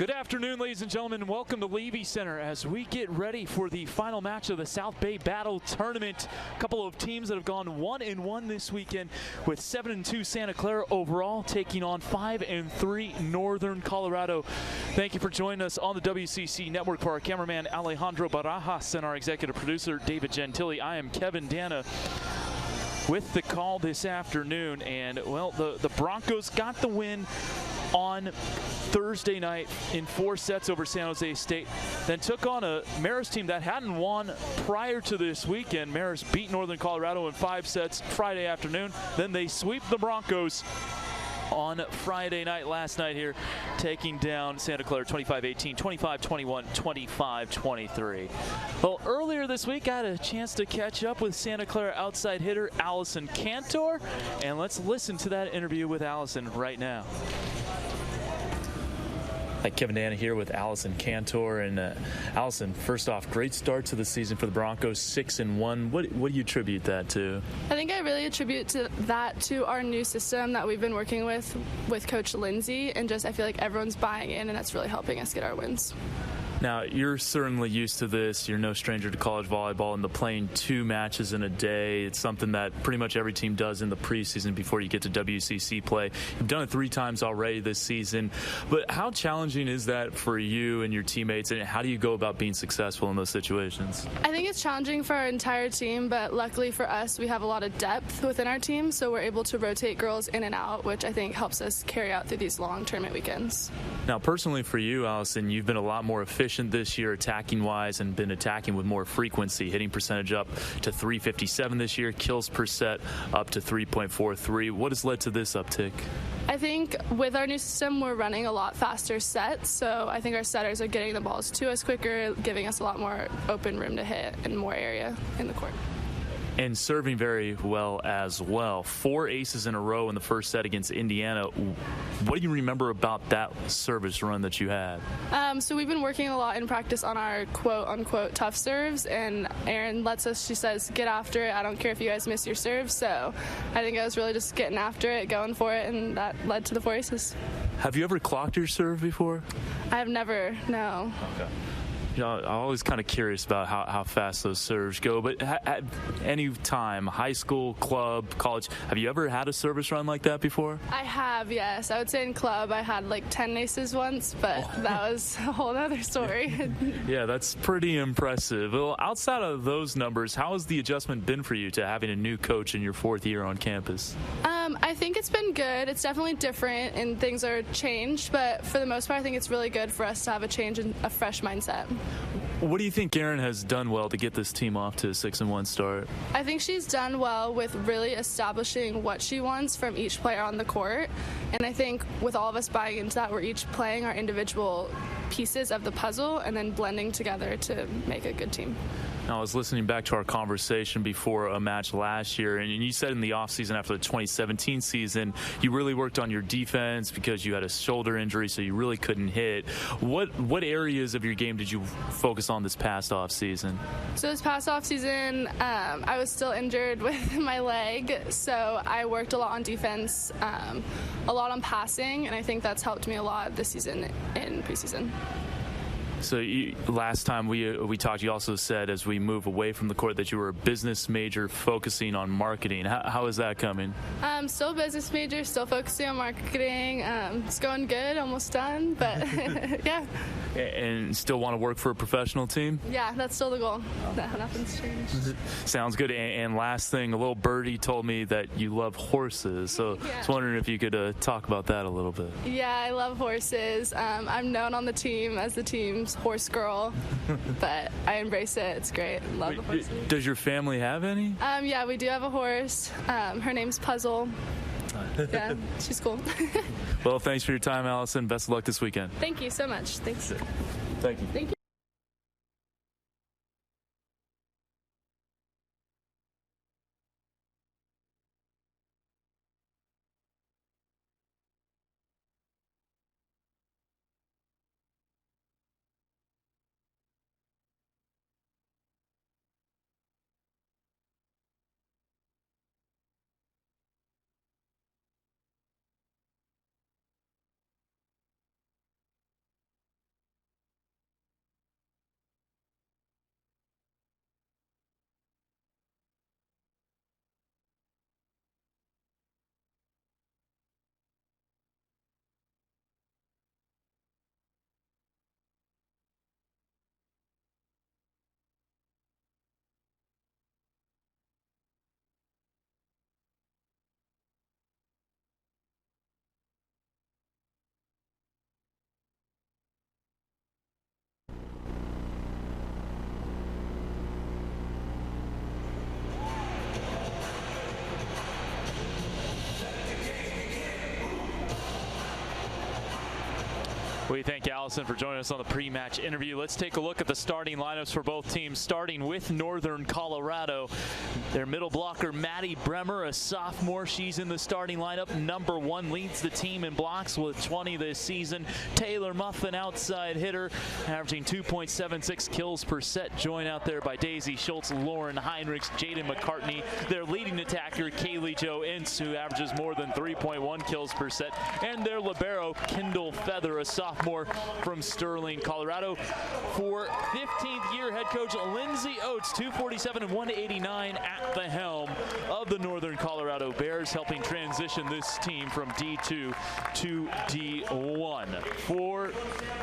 Good afternoon, ladies and gentlemen. Welcome to Levy Center as we get ready for the final match of the South Bay Battle Tournament. A couple of teams that have gone 1-1 this weekend, with 7-2 Santa Clara overall taking on 5-3 Northern Colorado. Thank you for joining us on the WCC Network. For our cameraman Alejandro Barajas and our executive producer David Gentili, I am Kevin Dana with the call this afternoon. And well, the Broncos got the win on Thursday night in 4 sets over San Jose State, then took on a Marist team that hadn't won prior to this weekend. Marist beat Northern Colorado in 5 sets Friday afternoon. Then they sweep the Broncos on Friday night, last night here, taking down Santa Clara 25-18, 25-21, 25-23. Well, earlier this week, I had a chance to catch up with Santa Clara outside hitter Allison Cantor, and let's listen to that interview with Allison right now. Hi, Kevin Dana here with Allison Cantor. And Allison, first off, great start to the season for the Broncos, 6-1. What do you attribute that to? I think I really attribute that to our new system that we've been working with Coach Lindsay, and just I feel like everyone's buying in, and that's really helping us get our wins. Now, you're certainly used to this. You're no stranger to college volleyball and the playing 2 matches in a day. It's something that pretty much every team does in the preseason before you get to WCC play. You've done it 3 times already this season. But how challenging is that for you and your teammates, and how do you go about being successful in those situations? I think it's challenging for our entire team, but luckily for us, we have a lot of depth within our team, so we're able to rotate girls in and out, which I think helps us carry out through these long tournament weekends. Now, personally for you, Allison, you've been a lot more efficient this year attacking-wise and been attacking with more frequency, hitting percentage up to .357 this year, kills per set up to 3.43. What has led to this uptick? I think with our new system, we're running a lot faster sets, so I think our setters are getting the balls to us quicker, giving us a lot more open room to hit and more area in the court. And serving very well as well. 4 aces in a row in the first set against Indiana. What do you remember about that service run that you had? So we've been working a lot in practice on our quote-unquote tough serves, and Erin lets us, she says, get after it. I don't care if you guys miss your serve. So I think I was really just getting after it, going for it, and that led to the 4 aces. Have you ever clocked your serve before? I have never, no. Okay. You know, I'm always kind of curious about how fast those serves go. But at any time, high school, club, college, have you ever had a service run like that before? I have, yes. I would say in club I had like 10 aces once, but that was a whole other story. Yeah, that's pretty impressive. Well, outside of those numbers, how has the adjustment been for you to having a new coach in your 4th year on campus? I think it's been good. It's definitely different and things are changed, but for the most part, I think it's really good for us to have a change and a fresh mindset. What do you think Erin has done well to get this team off to a 6-1 start? I think she's done well with really establishing what she wants from each player on the court. And I think with all of us buying into that, we're each playing our individual pieces of the puzzle and then blending together to make a good team. Now, I was listening back to our conversation before a match last year, and you said in the offseason after the 2017 season, you really worked on your defense because you had a shoulder injury, so you really couldn't hit. What areas of your game did you focus on this past offseason? So this past offseason, I was still injured with my leg, so I worked a lot on defense, a lot on passing, and I think that's helped me a lot this season in preseason. So last time we talked, you also said as we move away from the court that you were a business major focusing on marketing. How is that coming? Still a business major, still focusing on marketing. It's going good, almost done, but yeah. And still want to work for a professional team? Yeah, that's still the goal. Nothing's changed. Sounds good. And last thing, a little birdie told me that you love horses. So I was wondering if you could talk about that a little bit. Yeah, I love horses. I'm known on the team as the team's horse girl, but I embrace it. It's great. Love the horses. Does your family have any? Yeah, we do have a horse. Her name's Puzzle. Yeah, she's cool. Well, thanks for your time, Allison. Best of luck this weekend. Thank you so much. Thanks. Thank you. Thank you. We thank Allison for joining us on the pre-match interview. Let's take a look at the starting lineups for both teams, starting with Northern Colorado. Their middle blocker, Maddie Bremer, a sophomore. She's in the starting lineup. Number 1, leads the team in blocks with 20 this season. Taylor Muffin, outside hitter, averaging 2.76 kills per set. Joined out there by Daisy Schultz, Lauren Heinrichs, Jaden McCartney. Their leading attacker, Kaylee Jo Ince, who averages more than 3.1 kills per set. And their libero, Kendall Feather, a sophomore from Sterling, Colorado. For 15th year head coach Lindsay Oates, 247 and 189 at the helm of the Northern Colorado Bears, helping transition this team from D2 to D1. For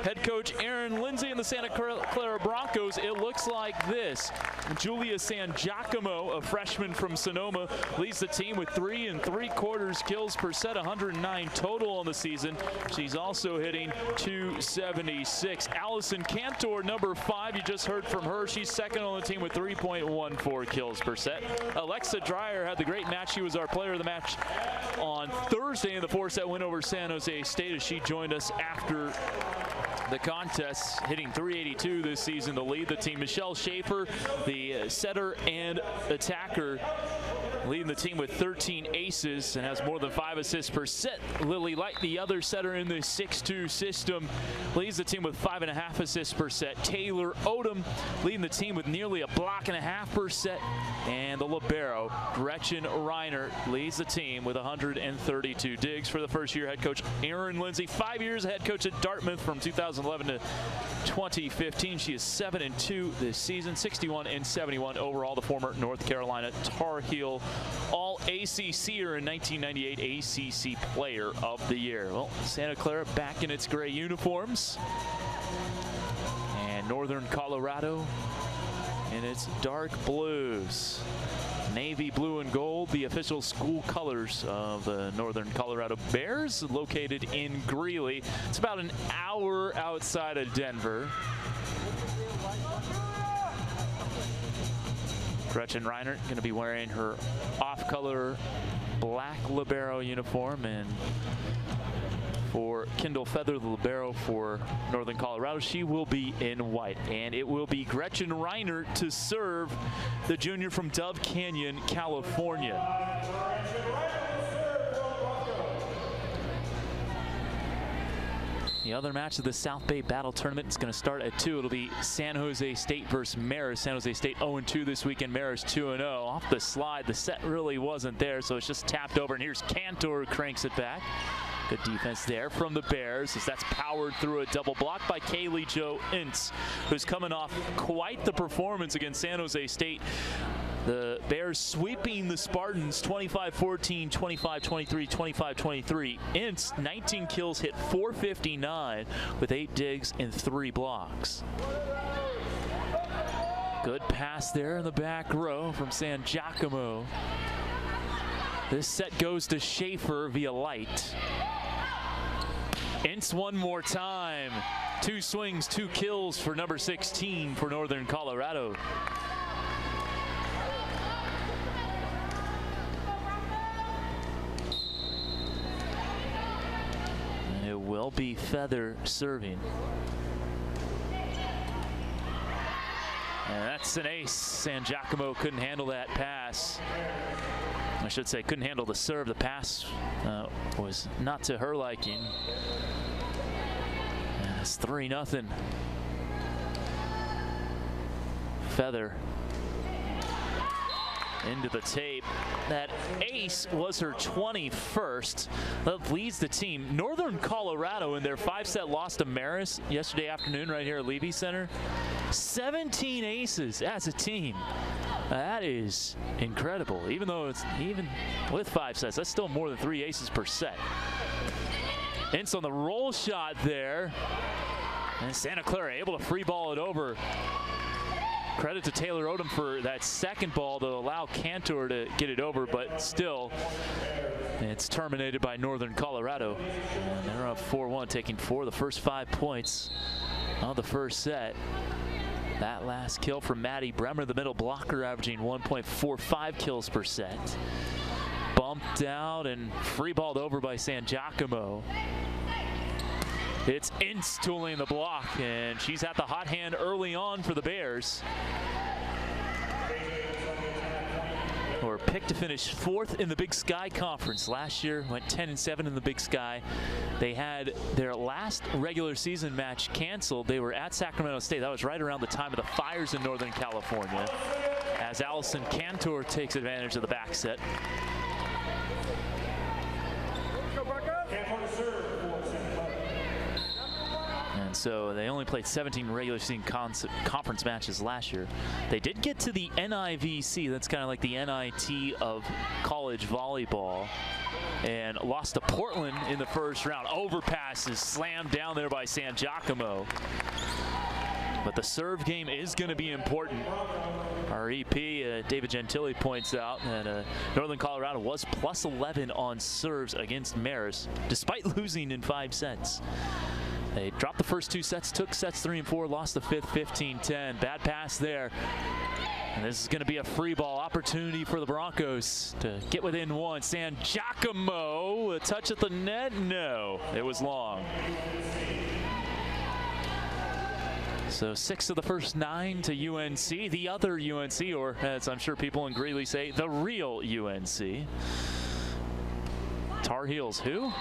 head coach Aaron Lindsay and the Santa Clara Broncos, it looks like this. Julia San Giacomo, a freshman from Sonoma, leads the team with 3 3/4 kills per set, 109 total on the season. She's also hitting 276. Allison Cantor, number 5, you just heard from her. She's second on the team with 3.14 kills per set. Alexa Dreyer had the great match. She was our player of the match on Thursday in the 4-set win over San Jose State, as she joined us after the contest, hitting 382 this season to lead the team. Michelle Schaefer, the setter and attacker, leading the team with 13 aces and has more than 5 assists per set. Lily Light, the other setter in the 6-2 system, leads the team with 5.5 assists per set. Taylor Odom leading the team with nearly 1.5 blocks per set. And the libero, Gretchen Reiner, leads the team with 132 digs. For the first-year head coach Aaron Lindsay, 5 years head coach at Dartmouth from 2011 to 2015. She is 7-2 this season, 61 and 71 overall. The former North Carolina Tar Heel All-ACCer in 1998, ACC Player of the Year. Well, Santa Clara back in its gray uniforms, and Northern Colorado in its dark blues. Navy blue and gold, the official school colors of the Northern Colorado Bears, located in Greeley. It's about an hour outside of Denver. Gretchen Reiner going to be wearing her off-color black libero uniform, and for Kendall Feather, the libero for Northern Colorado, she will be in white. And it will be Gretchen Reiner to serve, the junior from Dove Canyon, California. The other match of the South Bay Battle Tournament is going to start at 2. It'll be San Jose State versus Marist. San Jose State 0-2 this weekend. Marist 2-0. Off the slide, the set really wasn't there, so it's just tapped over. And here's Cantor, who cranks it back. Good defense there from the Bears, as that's powered through a double block by Kaylee Jo Ince, who's coming off quite the performance against San Jose State. The Bears sweeping the Spartans 25-14, 25-23, 25-23. Ince, 19 kills, hit 459 with 8 digs and 3 blocks. Good pass there in the back row from San Giacomo. This set goes to Schaefer via Light. Ince one more time. 2 swings, 2 kills for number 16 for Northern Colorado. And it will be Feather serving. And that's an ace. San Giacomo couldn't handle that pass. I should say couldn't handle the serve. The pass was not to her liking. And it's 3-0. Feather into the tape. That ace was her 21st. That leads the team. Northern Colorado, in their 5-set loss to Marist yesterday afternoon right here at Levy Center, 17 aces as a team. That is incredible. Even though it's even with 5 sets, that's still more than 3 aces per set. Ince on the roll shot there, and Santa Clara able to free ball it over. Credit to Taylor Odom for that second ball to allow Cantor to get it over, but still, it's terminated by Northern Colorado. And they're up 4-1, taking 4 of the first 5 points of the first set. That last kill from Maddie Bremer, the middle blocker, averaging 1.45 kills per set. Bumped out and free balled over by San Giacomo. It's Ince tooling the block, and she's at the hot hand early on for the Bears. Who were picked to finish 4th in the Big Sky Conference. Last year went 10-7 in the Big Sky. They had their last regular season match canceled. They were at Sacramento State. That was right around the time of the fires in Northern California, as Allison Cantor takes advantage of the back set. And so they only played 17 regular season conference matches last year. They did get to the NIVC, that's kind of like the NIT of college volleyball, and lost to Portland in the first round. Overpass is slammed down there by San Giacomo. But the serve game is going to be important. Our EP, David Gentili, points out that Northern Colorado was +11 on serves against Marist, despite losing in 5 sets. They dropped the first 2 sets, took sets 3 and 4, lost the 5th 15-10. Bad pass there. And this is going to be a free ball opportunity for the Broncos to get within 1. San Giacomo, a touch at the net? No, it was long. So 6 of the first 9 to UNC, the other UNC, or as I'm sure people in Greeley say, the real UNC. Tar Heels who?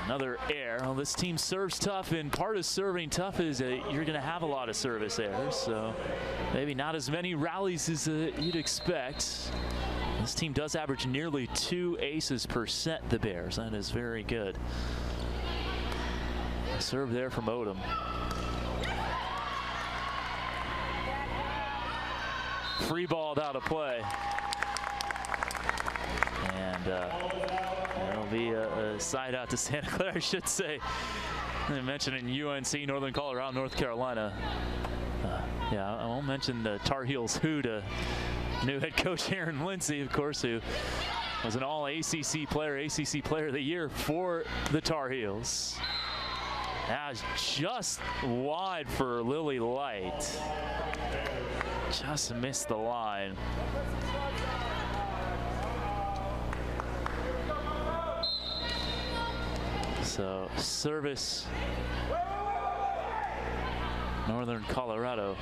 Another air. Well, this team serves tough, and part of serving tough is you're going to have a lot of service errors, so maybe not as many rallies as you'd expect. This team does average nearly 2 aces per set, the Bears. That is very good. A serve there from Odom. Free balled out of play. And there'll be a side out to Santa Clara, I should say. I mentioned in UNC, Northern Colorado, North Carolina. Yeah, I won't mention the Tar Heels who to new head coach Aaron Lindsay, of course, who was an all-ACC player, ACC Player of the Year for the Tar Heels. Now it's just wide for Lily Light. Just missed the line. So service, Northern Colorado.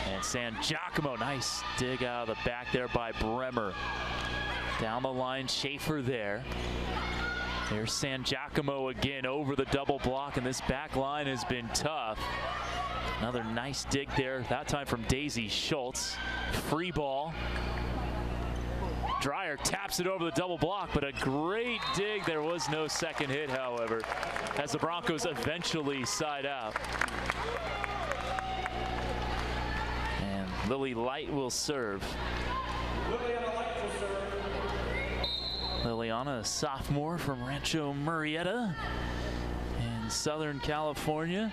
And San Giacomo, nice dig out of the back there by Bremer. Down the line, Schaefer there. There's San Giacomo again over the double block, and this back line has been tough. Another nice dig there, that time from Daisy Schultz. Free ball. Dreyer taps it over the double block, but a great dig. There was no second hit, however, as the Broncos eventually side out. And Lily Light will serve. Liliana, a sophomore from Rancho Murrieta in Southern California.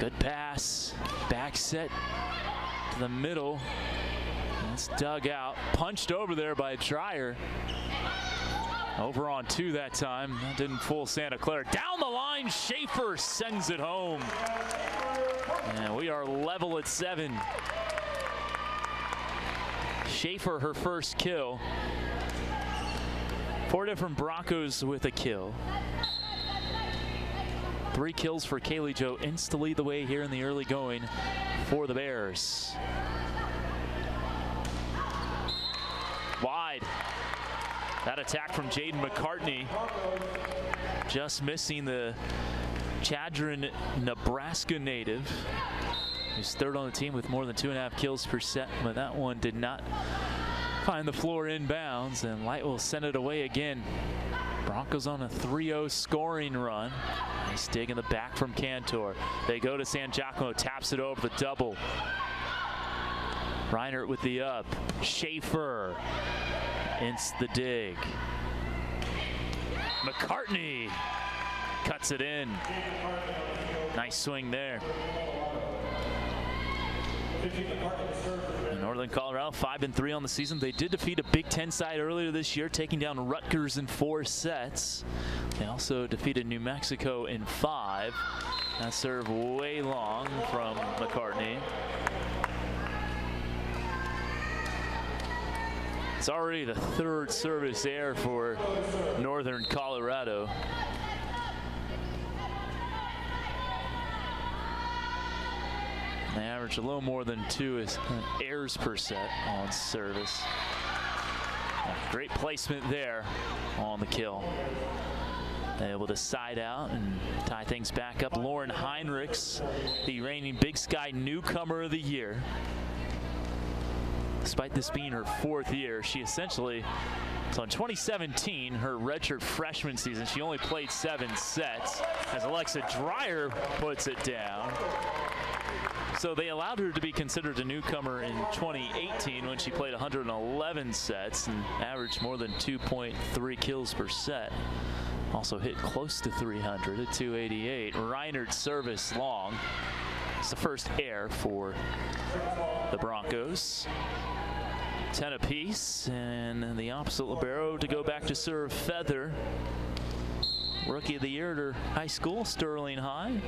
Good pass, back set to the middle. It's dug out, punched over there by Dreyer. Over on 2 that time. That didn't fool Santa Clara. Down the line, Schaefer sends it home. And we are level at 7. Schaefer, her first kill. 4 different Broncos with a kill. 3 kills for Kaylee Jo Ince to lead the way here in the early going for the Bears. Wide. That attack from Jaden McCartney. Just missing the Chadron, Nebraska native, who's 3rd on the team with more than 2.5 kills per set, but that one did not find the floor inbounds, and Light will send it away again. Broncos on a 3-0 scoring run. Nice dig in the back from Cantor. They go to San Giacomo, taps it over the double. Reinert with the up. Schaefer. Ince the dig. McCartney cuts it in. Nice swing there. Northern Colorado 5-3 on the season. They did defeat a Big Ten side earlier this year, taking down Rutgers in 4 sets. They also defeated New Mexico in 5. That serve way long from McCartney. It's already the third service error for Northern Colorado. They average a little more than 2 errors per set on service. Great placement there on the kill. Able to side out and tie things back up. Lauren Heinrichs, the reigning Big Sky Newcomer of the Year. Despite this being her 4th year, she essentially, so in 2017, her redshirt freshman season, she only played 7 sets, as Alexa Dreyer puts it down. So they allowed her to be considered a newcomer in 2018 when she played 111 sets and averaged more than 2.3 kills per set. Also hit close to 300 at 288. Reinert service long. It's the first air for the Broncos. 10 apiece, and the opposite libero to go back to serve Feather. Rookie of the Year at her high school, Sterling High.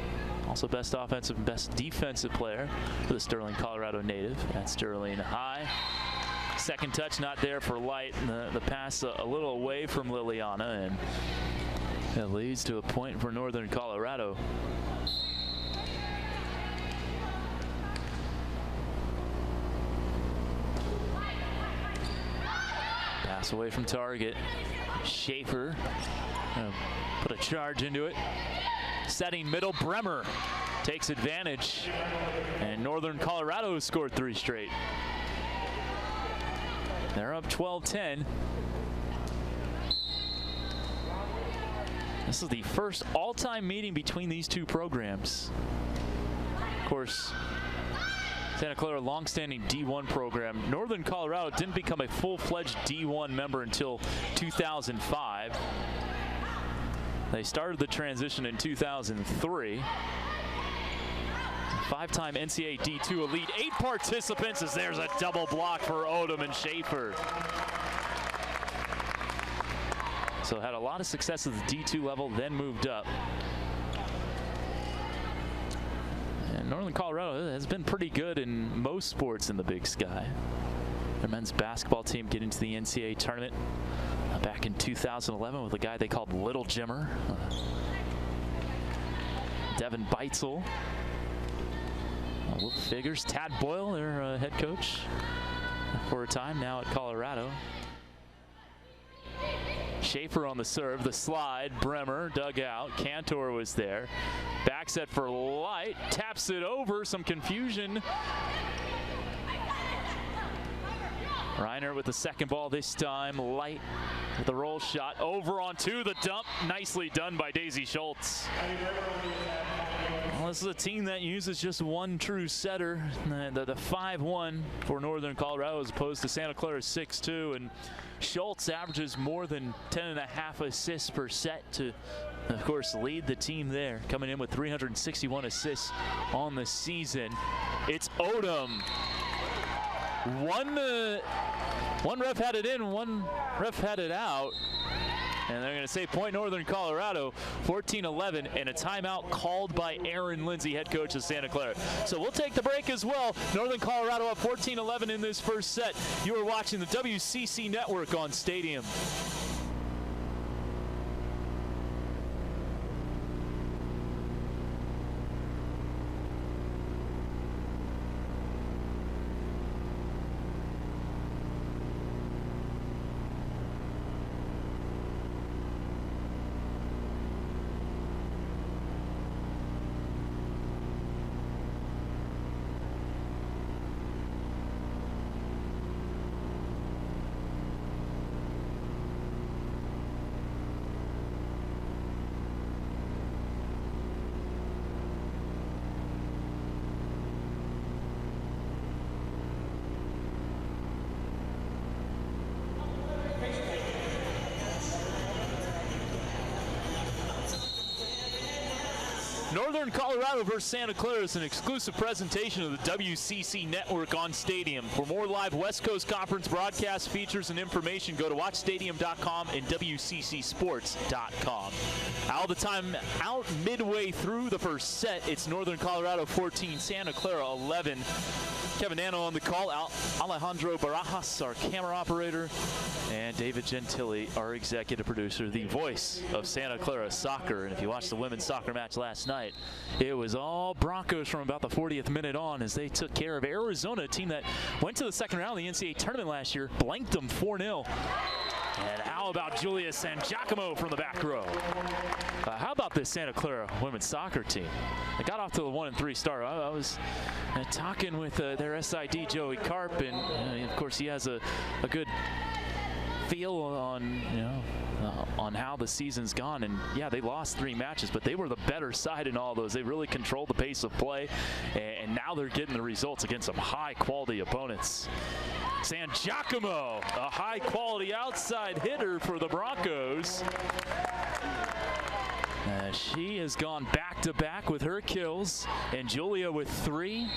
Also best offensive and best defensive player for the Sterling, Colorado native at Sterling High. Second touch not there for Light, and the pass a little away from Liliana, and it leads to a point for Northern Colorado. Pass away from target. Schaefer put a charge into it. Setting middle, Bremer takes advantage, and Northern Colorado has scored 3 straight. They're up 12-10. This is the first all-time meeting between these two programs. Of course, Santa Clara, longstanding D1 program. Northern Colorado didn't become a full-fledged D1 member until 2005. They started the transition in 2003. 5-time NCAA D2 elite. 8 participants, as there's a double block for Odom and Schaefer. So had a lot of success at the D2 level, then moved up. And Northern Colorado has been pretty good in most sports in the Big Sky. Their men's basketball team get into the NCAA tournament back in 2011 with a guy they called Little Jimmer. Devin Beitzel. Figures. Tad Boyle, their head coach for a time, now at Colorado. Schaefer on the serve, the slide, Bremer dug out. Cantor was there. Back set for Light, taps it over, some confusion. Reiner with the second ball this time. Light with the roll shot over onto the dump. Nicely done by Daisy Schultz. Well, this is a team that uses just one true setter. The 5-1 for Northern Colorado as opposed to Santa Clara's 6-2. And Schultz averages more than 10.5 assists per set to, of course, lead the team there. Coming in with 361 assists on the season. It's Odom. One ref had it in, one ref had it out. And they're going to say point Northern Colorado, 14-11, and a timeout called by Aaron Lindsay, head coach of Santa Clara. So we'll take the break as well. Northern Colorado up 14-11 in this first set. You are watching the WCC Network on Stadium. Northern Colorado versus Santa Clara is an exclusive presentation of the WCC Network on Stadium. For more live West Coast Conference broadcast features and information, go to watchstadium.com and WCCsports.com. All the time out midway through the first set, it's Northern Colorado 14, Santa Clara 11. Kevin Nano on the call, Alejandro Barajas, our camera operator, and David Gentili, our executive producer, the voice of Santa Clara soccer. And if you watched the women's soccer match last night, it was all Broncos from about the 40th minute on as they took care of Arizona, a team that went to the second round of the NCAA tournament last year, blanked them 4-0. And how about Julia San Giacomo from the back row? How about this Santa Clara women's soccer team? They got off to the 1-3 start. I was talking with their SID, Joey Karp, and of course he has a good feel on, on how the season's gone. And yeah, they lost 3 matches, but they were the better side in all those. They really controlled the pace of play, and now they're getting the results against some high-quality opponents. San Giacomo, a high-quality outside hitter for the Broncos. She has gone back-to-back with her kills, and Julia with 3.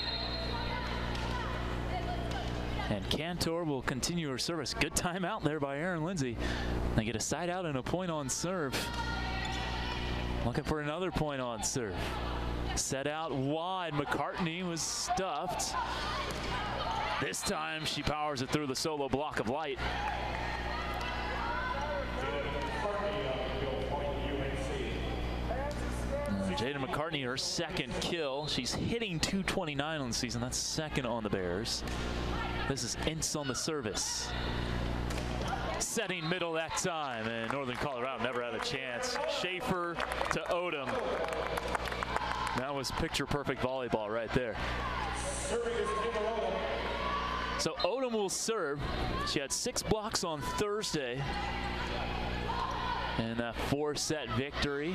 And Cantor will continue her service. Good timeout there by Aaron Lindsay. They get a side out and a point on serve. Looking for another point on serve. Set out wide. McCartney was stuffed. This time she powers it through the solo block of light. Jaden McCartney, her second kill. She's hitting .229 on the season. That's second on the Bears. This is Ince on the service. Setting middle that time, and Northern Colorado never had a chance. Schaefer to Odom. That was picture-perfect volleyball right there. So Odom will serve. She had 6 blocks on Thursday in that 4-set victory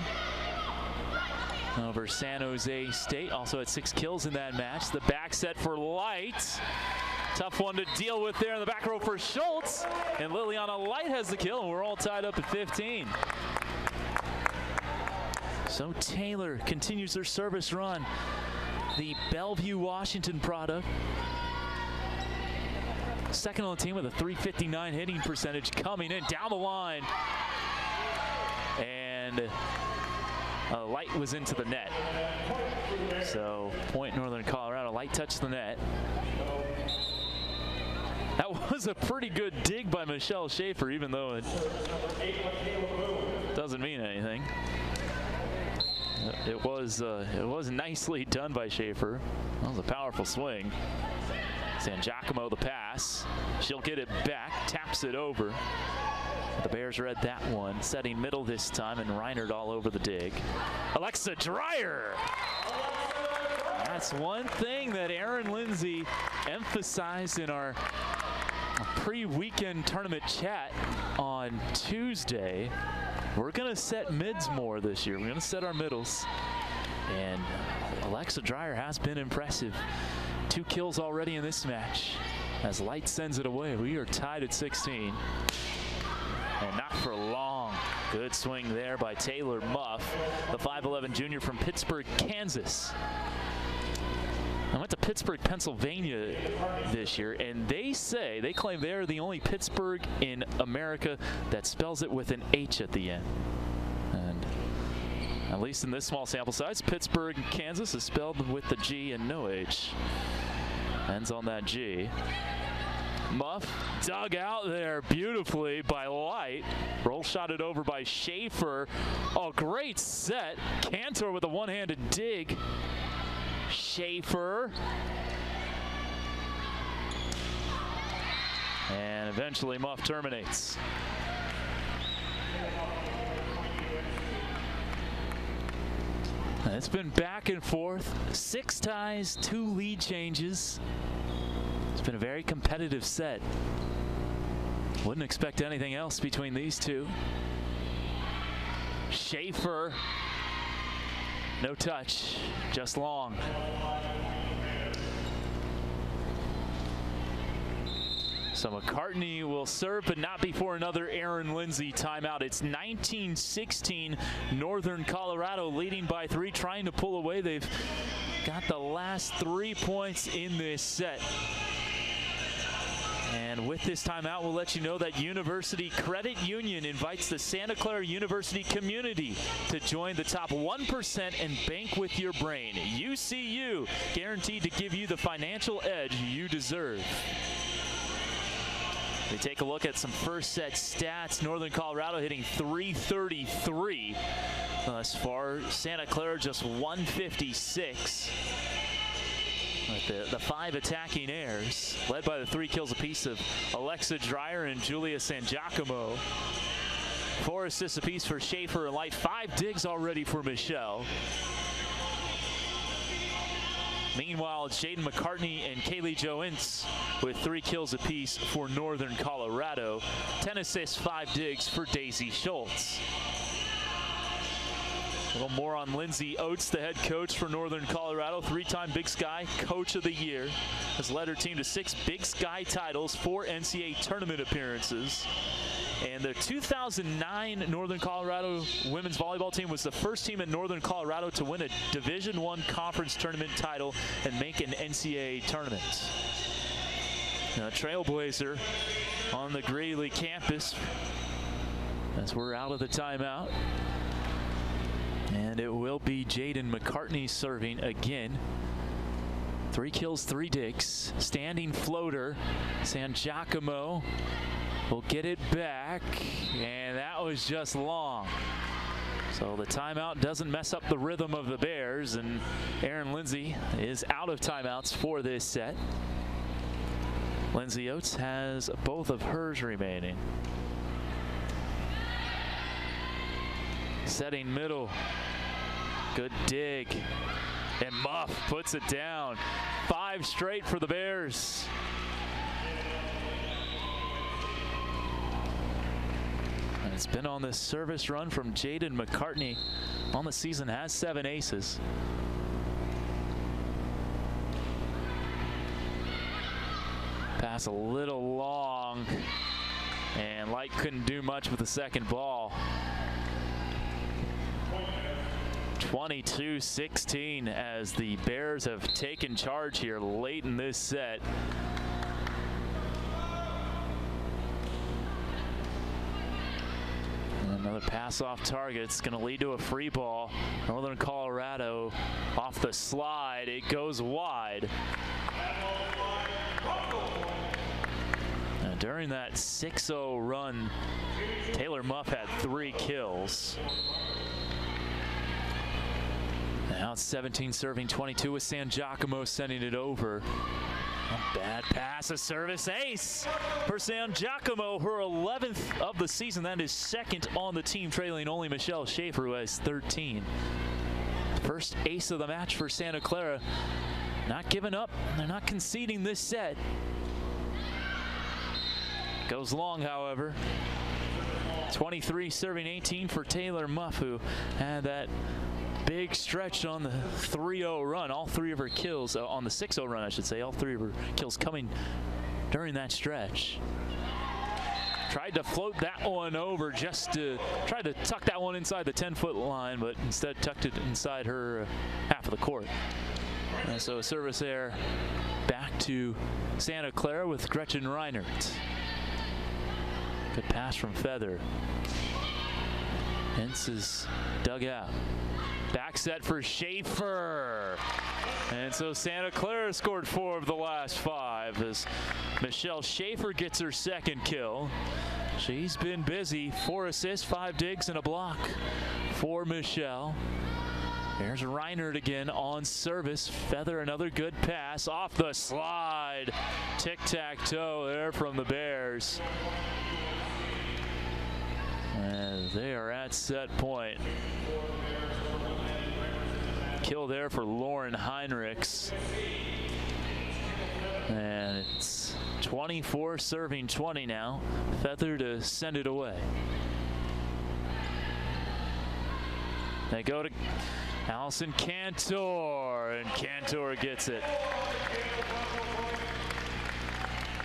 over San Jose State. Also had 6 kills in that match. The back set for Light. Tough one to deal with there in the back row for Schultz. And Liliana Light has the kill, and we're all tied up at 15. So Taylor continues their service run. The Bellevue, Washington product. Second on the team with a .359 hitting percentage, coming in down the line. And Light was into the net. So point Northern Colorado. Light touched the net. That was a pretty good dig by Michelle Schaefer, even though it doesn't mean anything. It was nicely done by Schaefer. That was a powerful swing. San Giacomo the pass. She'll get it back, taps it over. The Bears read that one, setting middle this time, and Reinert all over the dig. Alexa Dreyer. That's one thing that Aaron Lindsay emphasized in our pre-weekend tournament chat on Tuesday. We're going to set mids more this year. We're going to set our middles. And Alexa Dreyer has been impressive. 2 kills already in this match as Light sends it away. We are tied at 16. And not for long. Good swing there by Taylor Muff, the 5'11 junior from Pittsburgh, Kansas. I went to Pittsburgh, Pennsylvania this year, and they claim they're the only Pittsburgh in America that spells it with an H at the end. And at least in this small sample size, Pittsburgh, Kansas is spelled with the G and no H. Ends on that G. Muff dug out there beautifully by Light. Roll shotted over by Schaefer. Oh, great set. Cantor with a one-handed dig. Schaefer. And eventually Muff terminates. It's been back and forth. 6 ties, 2 lead changes. It's been a very competitive set. Wouldn't expect anything else between these two. Schaefer. No touch, just long. So McCartney will serve, but not before another Aaron Lindsay timeout. It's 19-16, Northern Colorado leading by 3, trying to pull away. They've got the last 3 points in this set. And with this timeout, we'll let you know that University Credit Union invites the Santa Clara University community to join the top 1% and bank with your brain. UCU, guaranteed to give you the financial edge you deserve. We take a look at some first set stats. Northern Colorado hitting .333 thus far. Santa Clara just .156. With the 5 attacking airs, led by the 3 kills apiece of Alexa Dreyer and Julia San Giacomo. 4 assists apiece for Schaefer and Light. 5 digs already for Michelle. Meanwhile, Jaden McCartney and Kaylee Joentz with 3 kills apiece for Northern Colorado. 10 assists, 5 digs for Daisy Schultz. A little more on Lindsay Oates, the head coach for Northern Colorado, 3-time Big Sky Coach of the Year. Has led her team to 6 Big Sky titles, 4 NCAA tournament appearances. And the 2009 Northern Colorado women's volleyball team was the first team in Northern Colorado to win a Division I conference tournament title and make an NCAA tournament. Now, Trailblazer on the Greeley campus as we're out of the timeout. And it will be Jaden McCartney serving again. 3 kills, 3 digs. Standing floater. San Giacomo will get it back. And that was just long. So the timeout doesn't mess up the rhythm of the Bears. And Erin Lindsay is out of timeouts for this set. Lindsay Oates has both of hers remaining. Setting middle. Good dig. And Muff puts it down. 5 straight for the Bears. And it's been on this service run from Jaden McCartney. On the season has 7 aces. Pass a little long. And Light couldn't do much with the second ball. 22-16 as the Bears have taken charge here late in this set. And another pass off target. It's going to lead to a free ball. Northern Colorado off the slide. It goes wide. During that 6-0 run, Taylor Muff had 3 kills. Now it's 17 serving 22 with San Giacomo sending it over. A bad pass, a service ace for San Giacomo, her 11th of the season. That is 2nd on the team, trailing only Michelle Schaefer, who has 13. First ace of the match for Santa Clara. Not giving up, they're not conceding this set. Goes long, however. 23 serving 18 for Taylor Muff, who had that big stretch on the 3-0 run. All 3 of her kills, on the 6-0 run, I should say, all 3 of her kills coming during that stretch. Tried to float that one over, just to try to tuck that one inside the 10-foot line, but instead tucked it inside her half of the court. And so a service error back to Santa Clara with Gretchen Reinert. Good pass from Feather. Hintz is dug out. Back set for Schaefer. And so Santa Clara scored 4 of the last 5 as Michelle Schaefer gets her 2nd kill. She's been busy. 4 assists, 5 digs, and a block for Michelle. There's Reinert again on service. Feather, another good pass off the slide. Tic-tac-toe there from the Bears. And they are at set point. Kill there for Lauren Heinrichs. And it's 24 serving 20 now. Feather to send it away. They go to Allison Cantor, and Cantor gets it.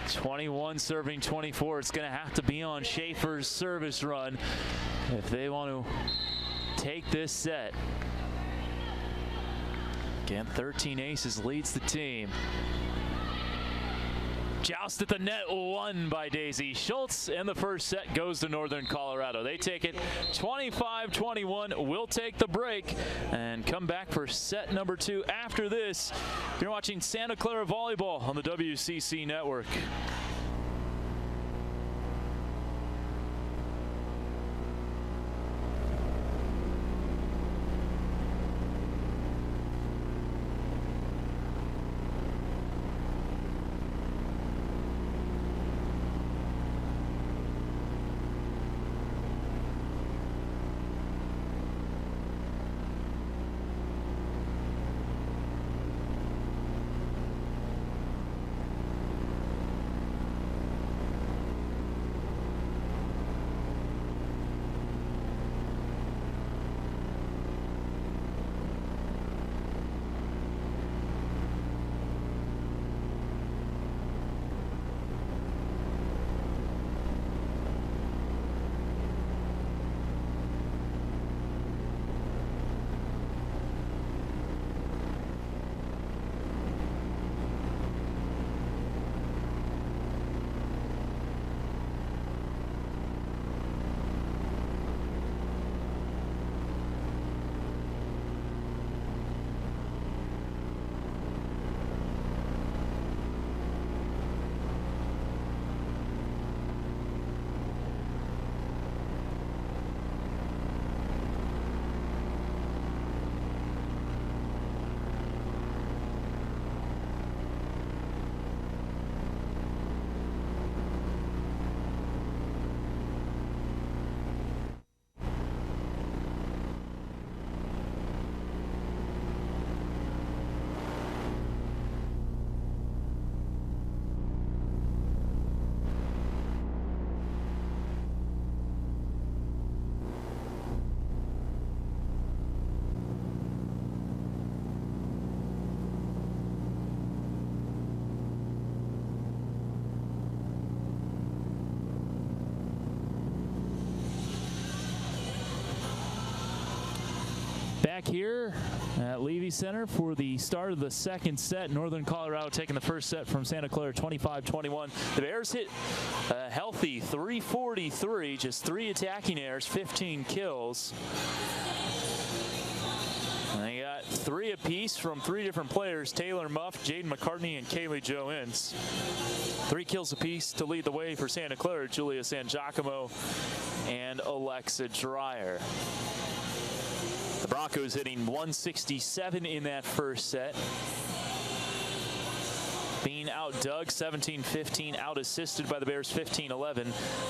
21 serving 24. It's going to have to be on Schaefer's service run if they want to take this set. Again, 13 aces leads the team. Joust at the net, won by Daisy Schultz, and the first set goes to Northern Colorado. They take it 25-21. We'll take the break and come back for set number 2 after this. You're watching Santa Clara Volleyball on the WCC Network. Back here at Levy Center for the start of the second set. Northern Colorado taking the first set from Santa Clara 25-21. The Bears hit a healthy 343, just 3 attacking errors, 15 kills. And they got 3 apiece from 3 different players: Taylor Muff, Jaden McCartney, and Kaylee Jo Inns. 3 kills apiece to lead the way for Santa Clara: Julia San Giacomo and Alexa Dreyer. The Broncos hitting 167 in that first set. Being outdug 17-15, out-assisted by the Bears 15-11.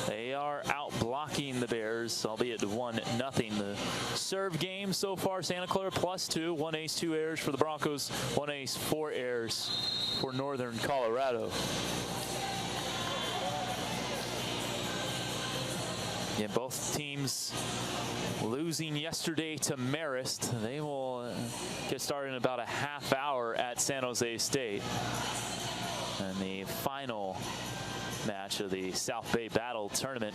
They are out-blocking the Bears, albeit 1-0. The serve game so far, Santa Clara +2, 1 ace, 2 errors for the Broncos, 1 ace, 4 errors for Northern Colorado. Yeah, both teams losing yesterday to Marist. They will get started in about a half hour at San Jose State. And the final match of the South Bay Battle Tournament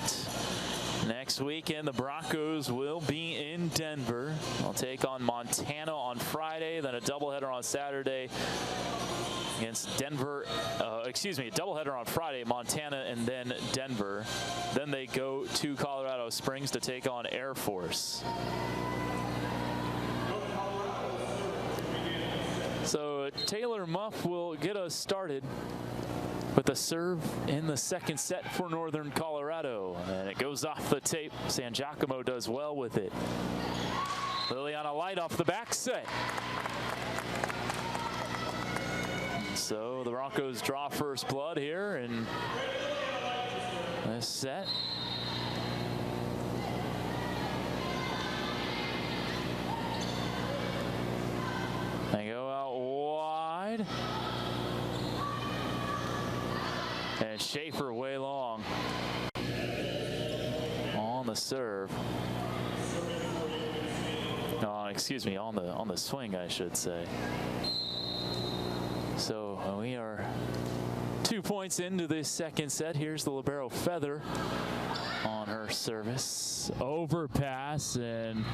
next weekend, the Broncos will be in Denver. They'll take on Montana on Friday, then a doubleheader on Saturday against Denver. A doubleheader on Friday, Montana, and then Denver. Then they go to Colorado Springs to take on Air Force. So Taylor Muff will get us started with a serve in the second set for Northern Colorado. And it goes off the tape. San Giacomo does well with it. Liliana Light off the back set. So the Broncos draw first blood here in this set. They go out wide. And Schaefer way long on the serve. Excuse me, on the swing, I should say. So we are 2 points into this second set. Here's the libero Feather on her service. Overpass, and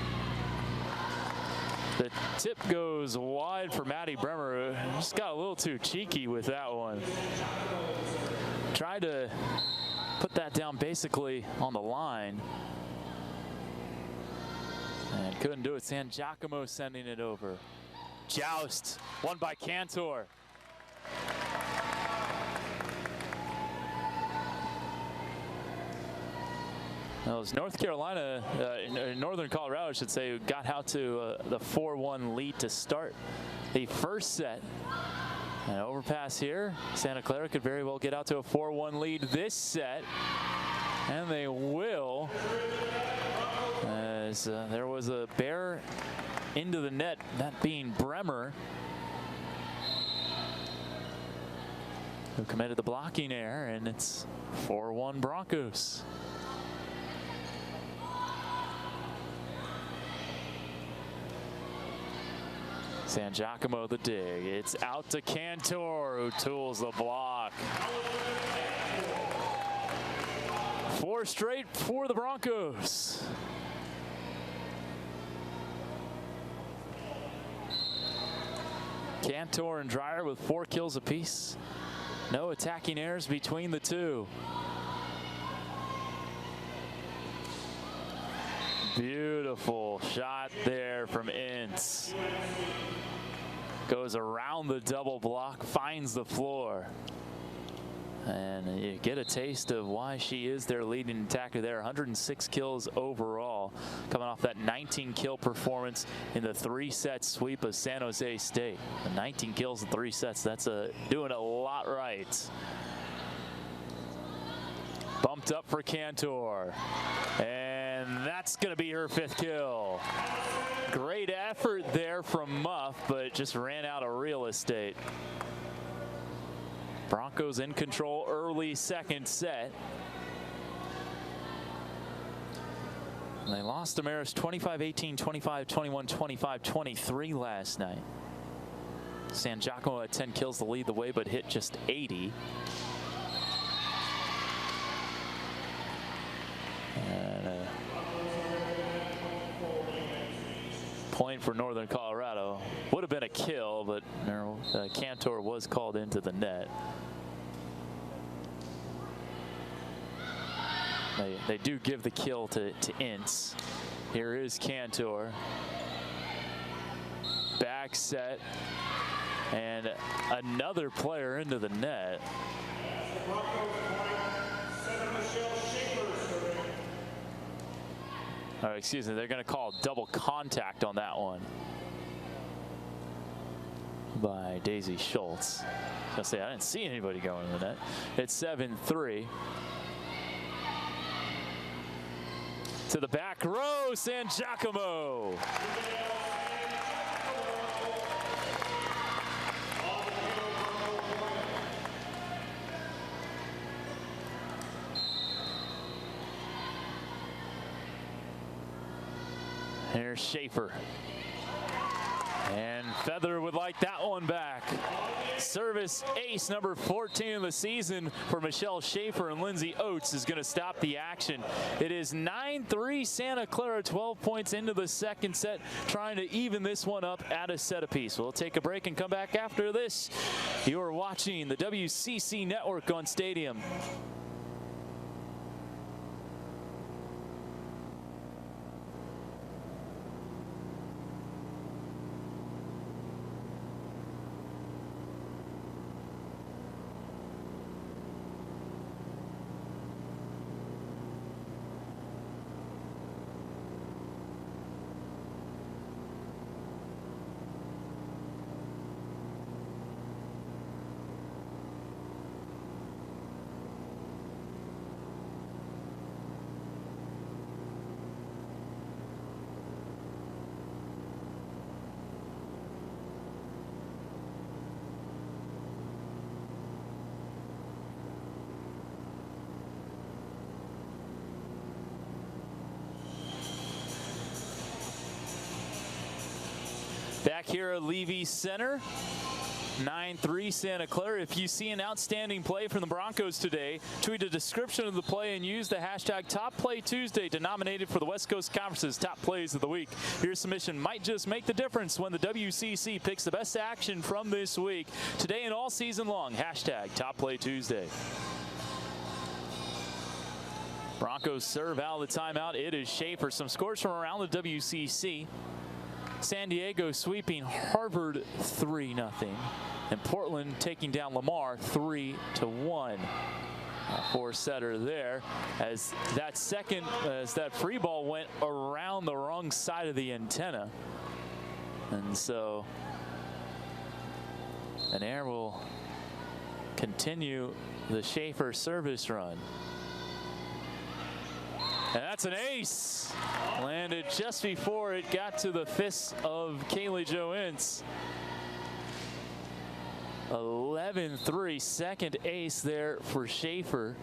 the tip goes wide for Maddie Bremer. Just got a little too cheeky with that one. Tried to put that down basically on the line. And couldn't do it. San Giacomo sending it over. Joust, won by Cantor. That was North Carolina, Northern Colorado, I should say, who got out to the 4-1 lead to start the first set. An overpass here. Santa Clara could very well get out to a 4-1 lead this set. And they will, as there was a bear into the net, that being Bremer, who committed the blocking error, and it's 4-1 Broncos. San Giacomo the dig. It's out to Cantor, who tools the block. 4 straight for the Broncos. Cantor and Dreyer with 4 kills apiece. No attacking errors between the two. Beautiful shot there from Ince. Goes around the double block, finds the floor. And you get a taste of why she is their leading attacker there. 106 kills overall, coming off that 19-kill performance in the 3-set sweep of San Jose State. 19 kills in 3 sets, that's doing a lot right. Bumped up for Cantor. And that's going to be her 5th kill. Great effort there from Muff, but just ran out of real estate. Broncos in control early second set. And they lost to Marist 25-18, 25-21, 25-23 last night. San Giacomo had 10 kills to lead the way, but hit just 80. And point for Northern Colorado. Would have been a kill, but Cantor was called into the net. They do give the kill to Ince. Here is Cantor. Back set. And another player into the net. Oh, excuse me, they're going to call double contact on that one by Daisy Schultz. I was going to say, I didn't see anybody going in the net. It's 7-3. To the back row, San Giacomo. Here's Schaefer. And Feather would like that one back. Service ace number 14 of the season for Michelle Schaefer, and Lindsay Oates is going to stop the action. It is 9-3 Santa Clara, 12 points into the second set, trying to even this one up at a set apiece. We'll take a break and come back after this. You're watching the WCC Network on Stadium. Back here at Levy Center, 9-3 Santa Clara. If you see an outstanding play from the Broncos today, tweet a description of the play and use the hashtag TopPlayTuesday to nominate it for the West Coast Conference's Top Plays of the Week. Your submission might just make the difference when the WCC picks the best action from this week. Today and all season long, hashtag TopPlayTuesday. Broncos serve out of the timeout. It is Schaefer. Some scores from around the WCC. San Diego sweeping Harvard 3-0. And Portland taking down Lamar 3-1. A four-setter there as that free ball went around the wrong side of the antenna. And so an air will continue the Schaefer service run. And that's an ace. Landed just before it got to the fists of Kaylee Jo Ince. 11-3, second ace there for Schaefer.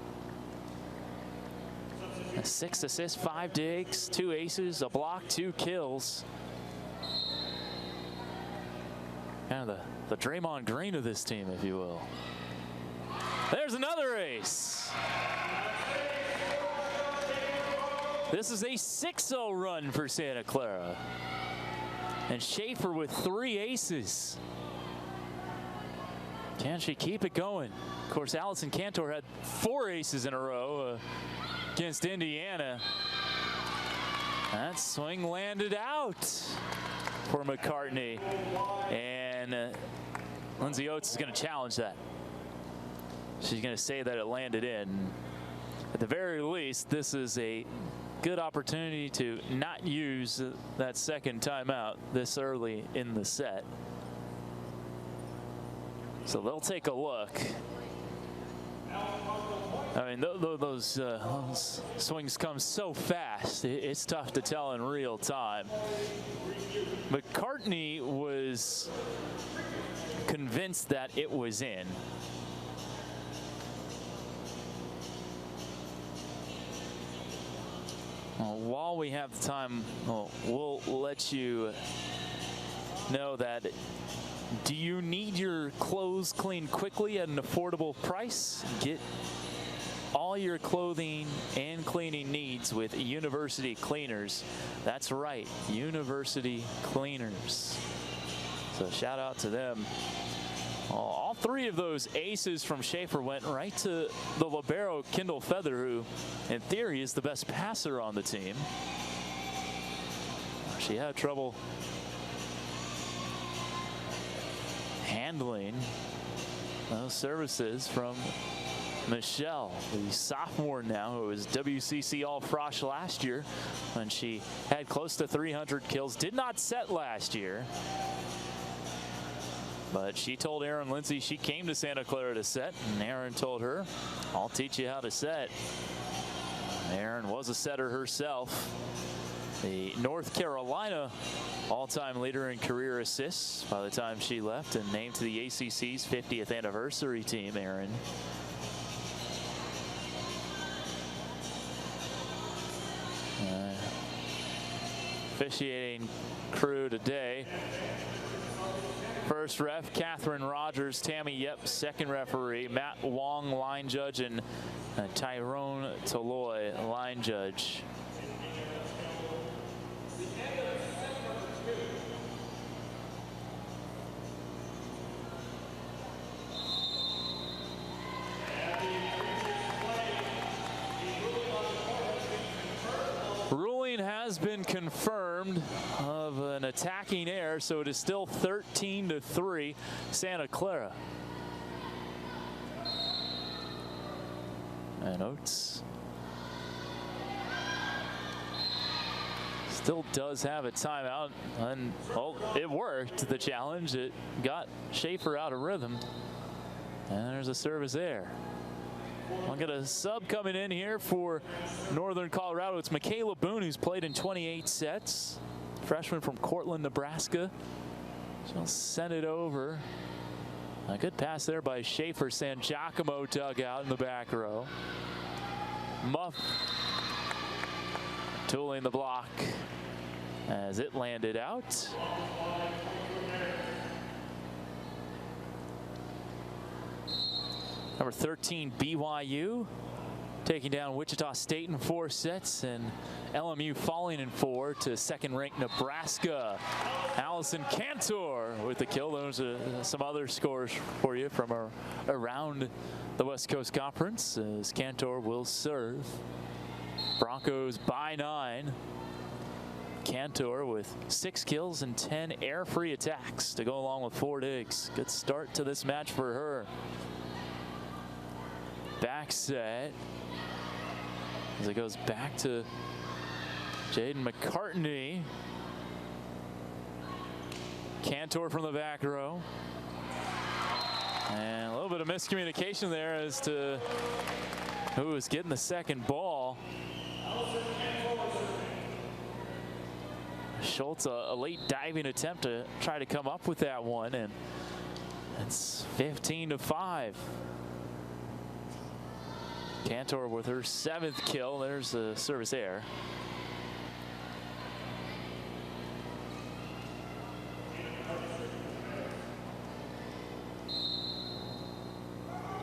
6 assists, 5 digs, 2 aces, a block, 2 kills. Kind of the Draymond Green of this team, if you will. There's another ace. This is a 6-0 run for Santa Clara. And Schaefer with 3 aces. Can she keep it going? Of course, Allison Cantor had 4 aces in a row against Indiana. That swing landed out for McCartney. And Lindsay Oates is going to challenge that. She's going to say that it landed in. At the very least, this is a good opportunity to not use that second timeout this early in the set. So they'll take a look. I mean, those swings come so fast, it's tough to tell in real time. McCartney was convinced that it was in. Well, while we have the time, we'll let you know that. Do you need your clothes cleaned quickly at an affordable price? Get all your clothing and cleaning needs with University Cleaners. That's right, University Cleaners. So shout out to them. All 3 of those aces from Schaefer went right to the libero Kendall Feather, who in theory is the best passer on the team. She had trouble handling those services from Michelle, the sophomore now, who was WCC All-Frosh last year when she had close to 300 kills. Did not set last year, but she told Aaron Lindsay she came to Santa Clara to set, and Aaron told her, I'll teach you how to set. Aaron was a setter herself. The North Carolina all-time leader in career assists by the time she left, and named to the ACC's 50th anniversary team, Aaron. Officiating crew today. First ref, Catherine Rogers. Tammy Yep, second referee. Matt Wong, line judge, and Tyrone Toloy, line judge. Ruling has been confirmed of an attacking error, so it is still 13-3 Santa Clara. And Oates still does have a timeout, and well, it worked, the challenge. It got Schaefer out of rhythm, and there's a service there. I'll get a sub coming in here for Northern Colorado. It's Michaela Boone, who's played in 28 sets. Freshman from Cortland, Nebraska. She'll send it over. A good pass there by Schaefer. San Giacomo dug out in the back row. Muff tooling the block as it landed out. Number 13, BYU, taking down Wichita State in 4 sets, and LMU falling in 4 to second-ranked Nebraska. Allison Cantor with the kill. Those are some other scores for you from around the West Coast Conference, as Cantor will serve. Broncos by 9. Cantor with 6 kills and 10 air-free attacks to go along with 4 digs. Good start to this match for her. Back set as it goes back to Jaden McCartney. Cantor from the back row. And a little bit of miscommunication there as to who was getting the second ball. Schultz, a late diving attempt to try to come up with that one, and it's 15-5. Cantor with her 7th kill. There's the service error.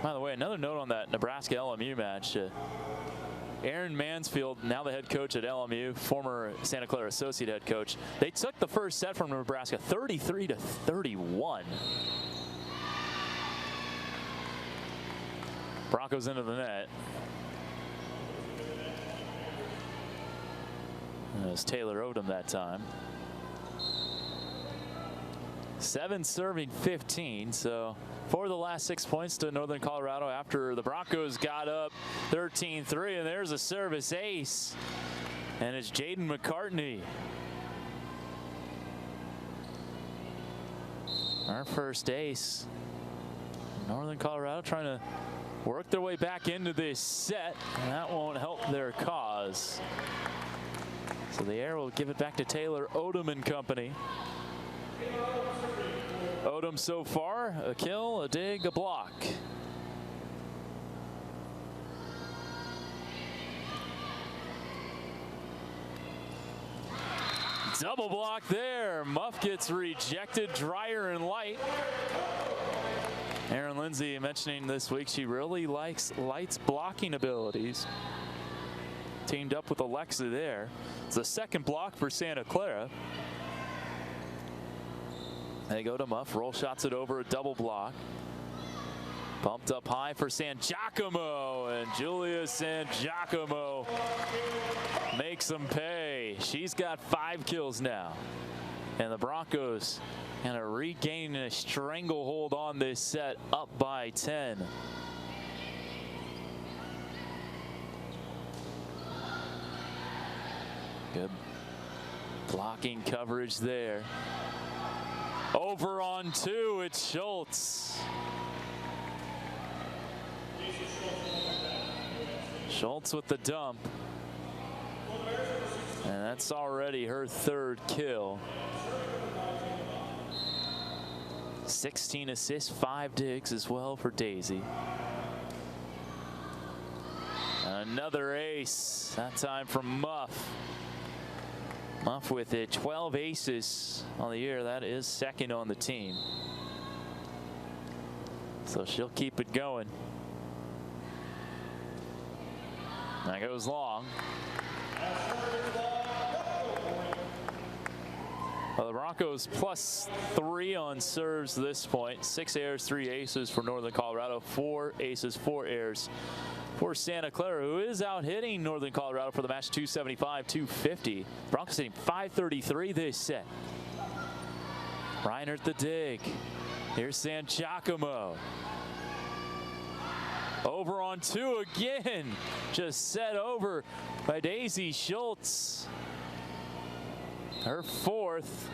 By the way, another note on that Nebraska LMU match. Aaron Mansfield, now the head coach at LMU, former Santa Clara associate head coach. They took the first set from Nebraska 33-31. Broncos into the net. And it was Taylor Odom that time. 7 serving 15, so for the last 6 points to Northern Colorado after the Broncos got up 13-3, and there's a service ace, and it's Jaden McCartney. Our first ace. Northern Colorado trying to work their way back into this set, and that won't help their cause. So the air will give it back to Taylor Odom and company. Odom so far, a kill, a dig, a block. Double block there. Muff gets rejected, Dreyer and Light. Aaron Lindsay mentioning this week she really likes Light's blocking abilities. Teamed up with Alexa there. It's the second block for Santa Clara. They go to Muff, roll shots it over, a double block. Pumped up high for San Giacomo, and Julia San Giacomo makes them pay. She's got 5 kills now. And the Broncos kind of regaining a stranglehold on this set, up by 10. Good blocking coverage there. Over on 2, it's Schultz. Schultz with the dump. And that's already her 3rd kill. 16 assists, 5 digs as well for Daisy. Another ace, that time from Muff. Muff with it, 12 aces on the year. That is 2nd on the team. So she'll keep it going. That goes long. Well, the Broncos +3 on serves this point. 6 airs, 3 aces for Northern Colorado. 4 aces, 4 airs for Santa Clara, who is out hitting Northern Colorado for the match 275-250. Broncos hitting 533 this set. Reinert the dig. Here's San Giacomo. Over on 2 again. Just set over by Daisy Schultz. Her 4th.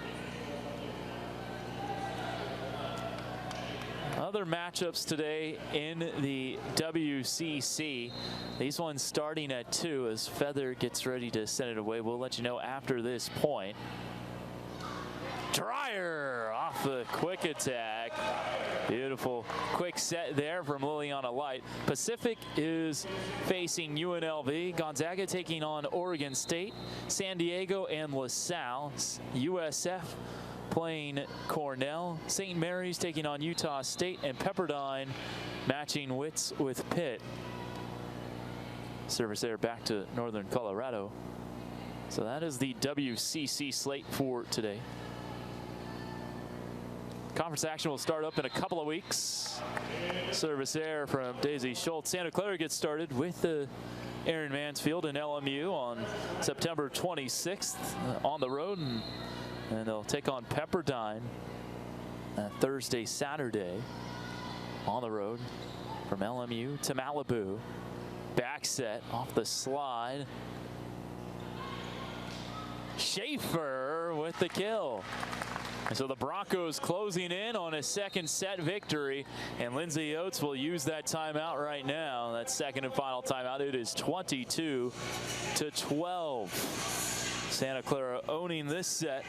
Other matchups today in the WCC. These ones starting at 2 as Feather gets ready to send it away. We'll let you know after this point. Dreyer off the quick attack. Beautiful quick set there from Liliana Light. Pacific is facing UNLV. Gonzaga taking on Oregon State. San Diego and LaSalle. USF playing Cornell. St. Mary's taking on Utah State, and Pepperdine matching wits with Pitt. Service there back to Northern Colorado. So that is the WCC slate for today. Conference action will start up in a couple of weeks. Service error from Daisy Schultz. Santa Clara gets started with the Aaron Mansfield and LMU on September 26th on the road, and they'll take on Pepperdine Thursday, Saturday on the road from LMU to Malibu. Back set off the slide. Schaefer with the kill. And so the Broncos closing in on a second set victory, and Lindsay Oates will use that timeout right now. That second and final timeout. It is 22-12. Santa Clara owning this set.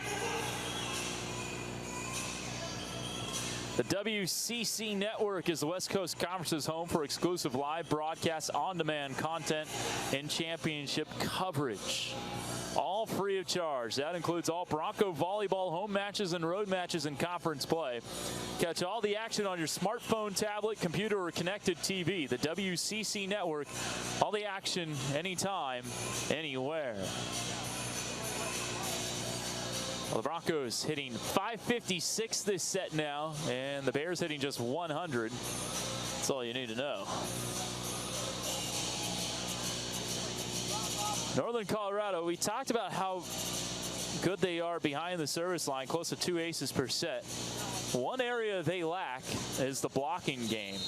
The WCC Network is the West Coast Conference's home for exclusive live broadcasts, on-demand content, and championship coverage. All free of charge. That includes all Bronco volleyball home matches and road matches in conference play. Catch all the action on your smartphone, tablet, computer, or connected TV. The WCC Network. All the action, anytime, anywhere. Well, the Broncos hitting .556 this set now, and the Bears hitting just 100. That's all you need to know. Northern Colorado, we talked about how good they are behind the service line, close to 2 aces per set. One area they lack is the blocking game.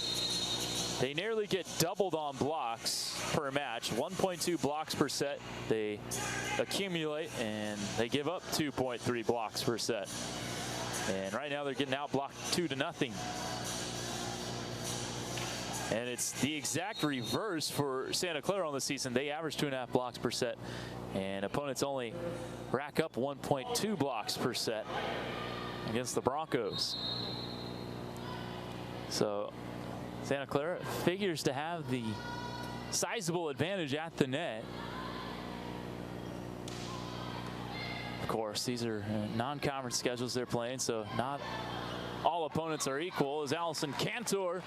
They nearly get doubled on blocks per match. 1.2 blocks per set they accumulate, and they give up 2.3 blocks per set. And right now they're getting outblocked 2-0. And it's the exact reverse for Santa Clara on the season. They average 2.5 blocks per set, and opponents only rack up 1.2 blocks per set against the Broncos. So Santa Clara figures to have the sizable advantage at the net. Of course, these are non-conference schedules they're playing, so not all opponents are equal, as Allison Cantor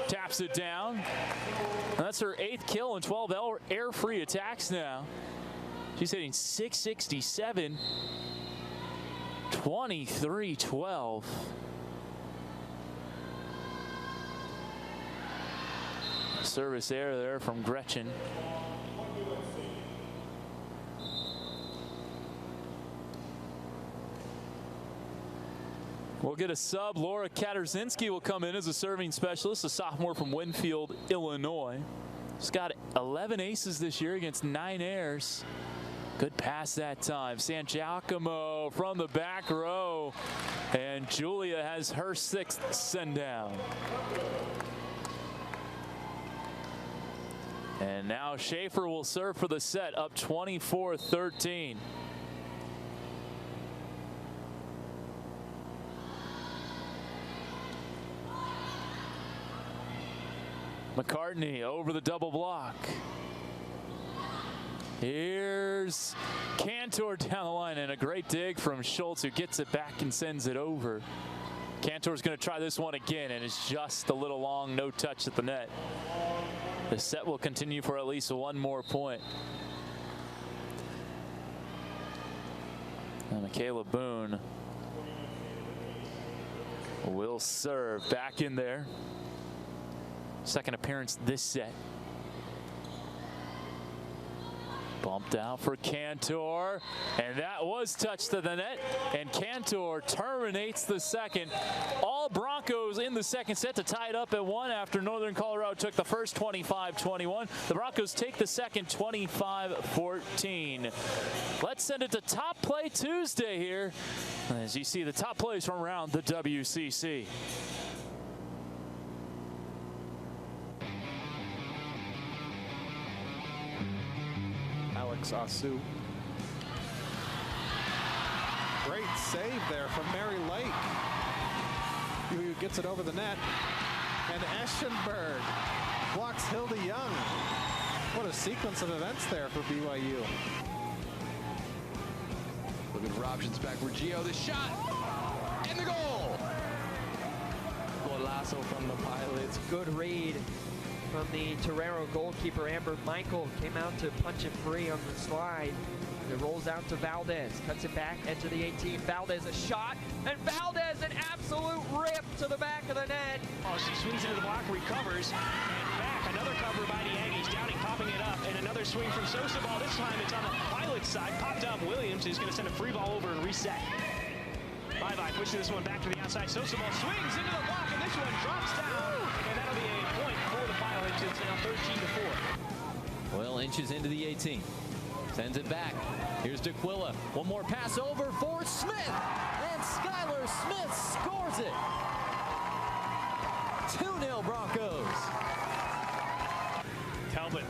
taps it down. And that's her 8th kill and 12 air-free attacks now. She's hitting .667, 23-12. Service error there from Gretchen. We'll get a sub. Laura Katarzinski will come in as a serving specialist, a sophomore from Winfield, Illinois. She's got 11 aces this year against 9 airs. Good pass that time. San Giacomo from the back row. And Julia has her 6th send down. And now Schaefer will serve for the set, up 24-13. McCartney over the double block. Here's Cantor down the line, and a great dig from Schultz, who gets it back and sends it over. Cantor's going to try this one again, and it's just a little long, no touch at the net. The set will continue for at least one more point. And Michaela Boone will serve back in there. Second appearance this set. Bumped out for Cantor, and that was touched to the net, and Cantor terminates the second. All Broncos in the second set to tie it up at 1 after Northern Colorado took the first 25-21. The Broncos take the second 25-14. Let's send it to Top Play Tuesday here, as you see the top plays from around the WCC. Asu. Great save there from Mary Lake, who gets it over the net. And Eschenberg blocks Hilda Young. What a sequence of events there for BYU. Looking for options back for Gio. The shot and the goal. Golazo from the Pilots. Good read from the Torero goalkeeper. Amber Michael came out to punch it free on the slide. It rolls out to Valdez, cuts it back, into the 18. Valdez a shot, and Valdez an absolute rip to the back of the net. Oh, she swings into the block, recovers, and back. Another cover by the Aggies. Downing popping it up, and another swing from Sosa Ball. This time it's on the Pilot side. Popped up. Williams is going to send a free ball over and reset. Bye-bye, pushing this one back to the outside. Sosa Ball swings into the block, and this one drops down. And that'll be a point for the Pilots. It's now 13-4. Well, inches into the 18. Sends it back. Here's DeQuilla. One more pass over for Smith. And Skylar Smith scores it. 2-0 Broncos. Talbot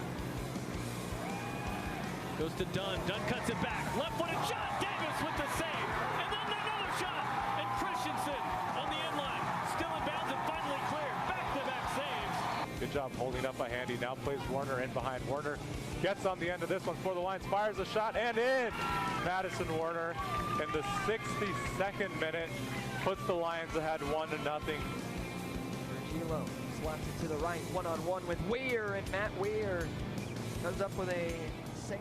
goes to Dunn. Dunn cuts it back. Left-footed shot. Davis with the save. And then another shot. And Christensen on the inline. Still in bounds and finally cleared. Back-to-back saves. Good job holding up by Handy. Now plays Werner in behind. Werner gets on the end of this one for the Lions. Fires a shot and in. Madison Werner in the 62nd minute puts the Lions ahead 1-0. Gilo slots it to the right, one-on-one with Weir, and Matt Weir comes up with a save.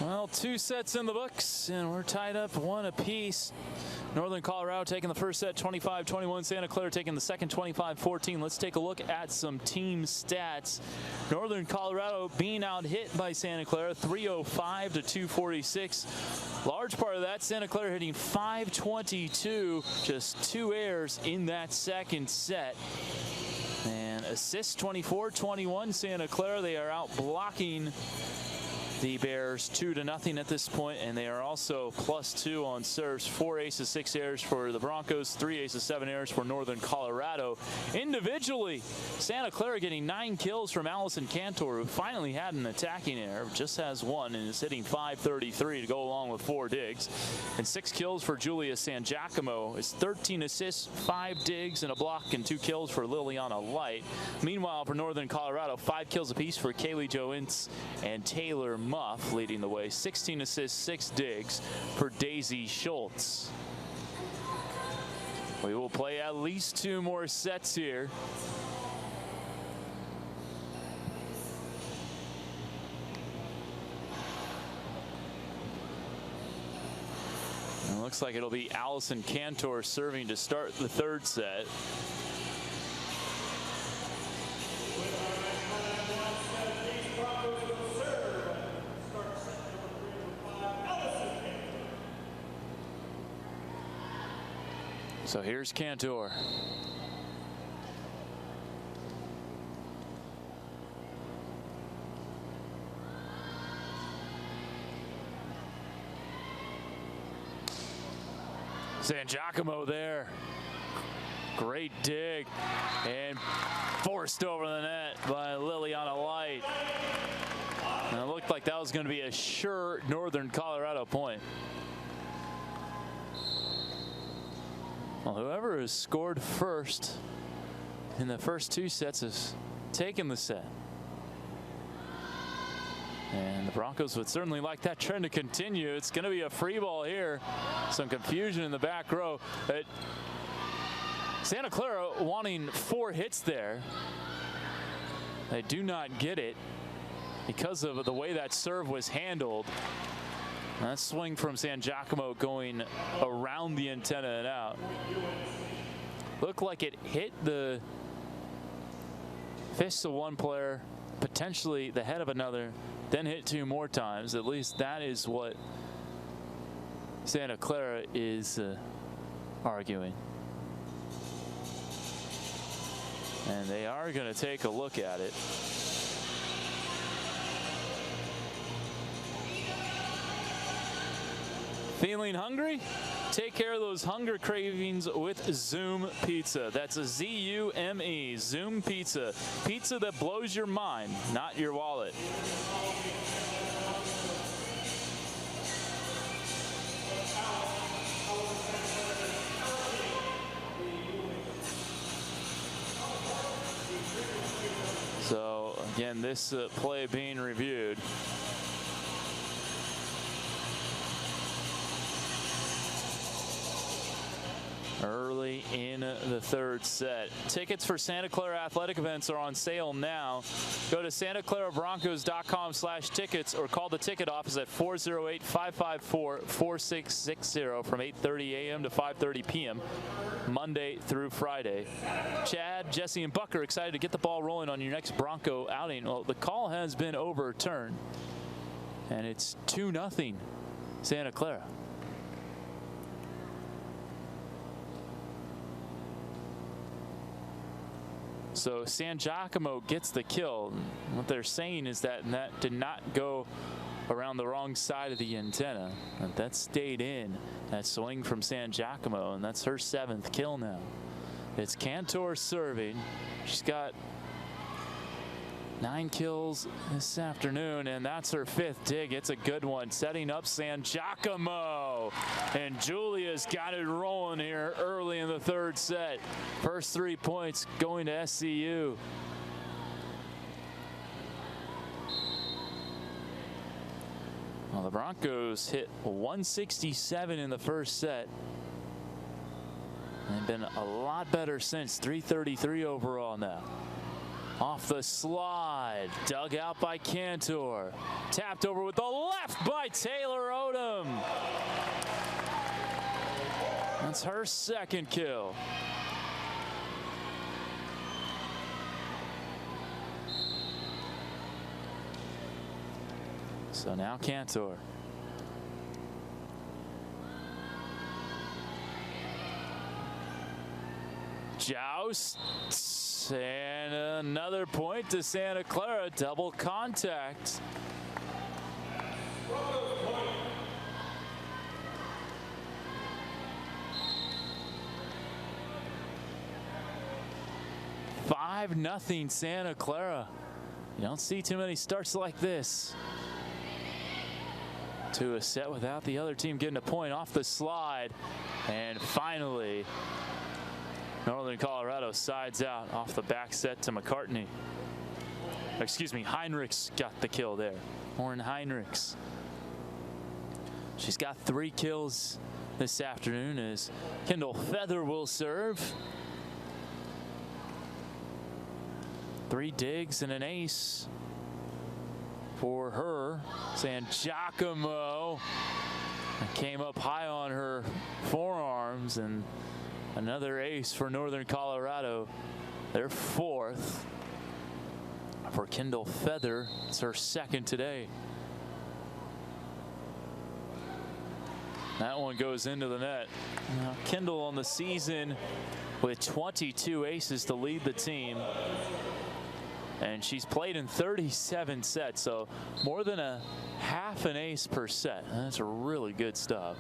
Well, 2 sets in the books, and we're tied up 1 apiece. Northern Colorado taking the first set 25-21. Santa Clara taking the second 25-14. Let's take a look at some team stats. Northern Colorado being out hit by Santa Clara 305 to 246. Large part of that, Santa Clara hitting 522, just 2 errors in that second set. And assists 24-21 Santa Clara. They are out blocking the Bears 2-0 at this point, and they are also +2 on serves. 4 aces, 6 errors for the Broncos, 3 aces, 7 errors for Northern Colorado. Individually, Santa Clara getting 9 kills from Allison Cantor, who finally had an attacking error, just has 1 and is hitting .533 to go along with 4 digs. And 6 kills for Julia San Giacomo. It's 13 assists, 5 digs, and a block, and 2 kills for Liliana Light. Meanwhile, for Northern Colorado, 5 kills apiece for Kaylee Jo Ince and Taylor Muff leading the way. 16 assists, 6 digs for Daisy Schultz. We will play at least 2 more sets here. And it looks like it'll be Allison Cantor serving to start the 3rd set. So here's Cantor. San Giacomo there. Great dig and forced over the net by Liliana Light. And it looked like that was going to be a sure Northern Colorado point. Well, whoever has scored first in the first two sets has taken the set. And the Broncos would certainly like that trend to continue. It's going to be a free ball here. Some confusion in the back row. Santa Clara wanting 4 hits there. They do not get it because of the way that serve was handled. That swing from San Giacomo going around the antenna and out. Looked like it hit the fist of one player, potentially the head of another, then hit 2 more times. At least that is what Santa Clara is arguing. And they are going to take a look at it. Feeling hungry? Take care of those hunger cravings with Zoom Pizza. That's a Z-U-M-E, Zoom Pizza. Pizza that blows your mind, not your wallet. So again, this play being reviewed. Early in the third set. Tickets for Santa Clara athletic events are on sale now. Go to santaclarabroncos.com/tickets or call the ticket office at 408-554-4660 from 8:30 a.m. to 5:30 p.m. Monday through Friday. Chad, Jesse, and Buck are excited to get the ball rolling on your next Bronco outing. Well, the call has been overturned, and it's 2-0 Santa Clara. So San Giacomo gets the kill. What they're saying is that did not go around the wrong side of the antenna. That stayed in. That swing from San Giacomo, and that's her 7th kill now. It's Cantor serving. She's got 9 kills this afternoon, and that's her 5th dig. It's a good one, setting up San Giacomo. And Julia's got it rolling here early in the third set. First 3 points going to SCU. Well, the Broncos hit 167 in the first set. They've been a lot better since, 333 overall now. Off the slide, dug out by Cantor. Tapped over with the left by Taylor Odom. That's her 2nd kill. So now Cantor. Jousts, and another point to Santa Clara. Double contact. $5-0 Santa Clara. You don't see too many starts like this to a set without the other team getting a point. Off the slide, and finally Northern Colorado sides out off the back set to McCartney. Excuse me, Heinrichs got the kill there. Lauren Heinrichs. She's got 3 kills this afternoon as Kendall Feather will serve. 3 digs and an ace for her. San Giacomo came up high on her forearms, and another ace for Northern Colorado. Their 4th. For Kendall Feather, it's her 2nd today. That one goes into the net. Now, Kendall on the season with 22 aces to lead the team. And she's played in 37 sets, so more than a half an ace per set. That's really good stuff.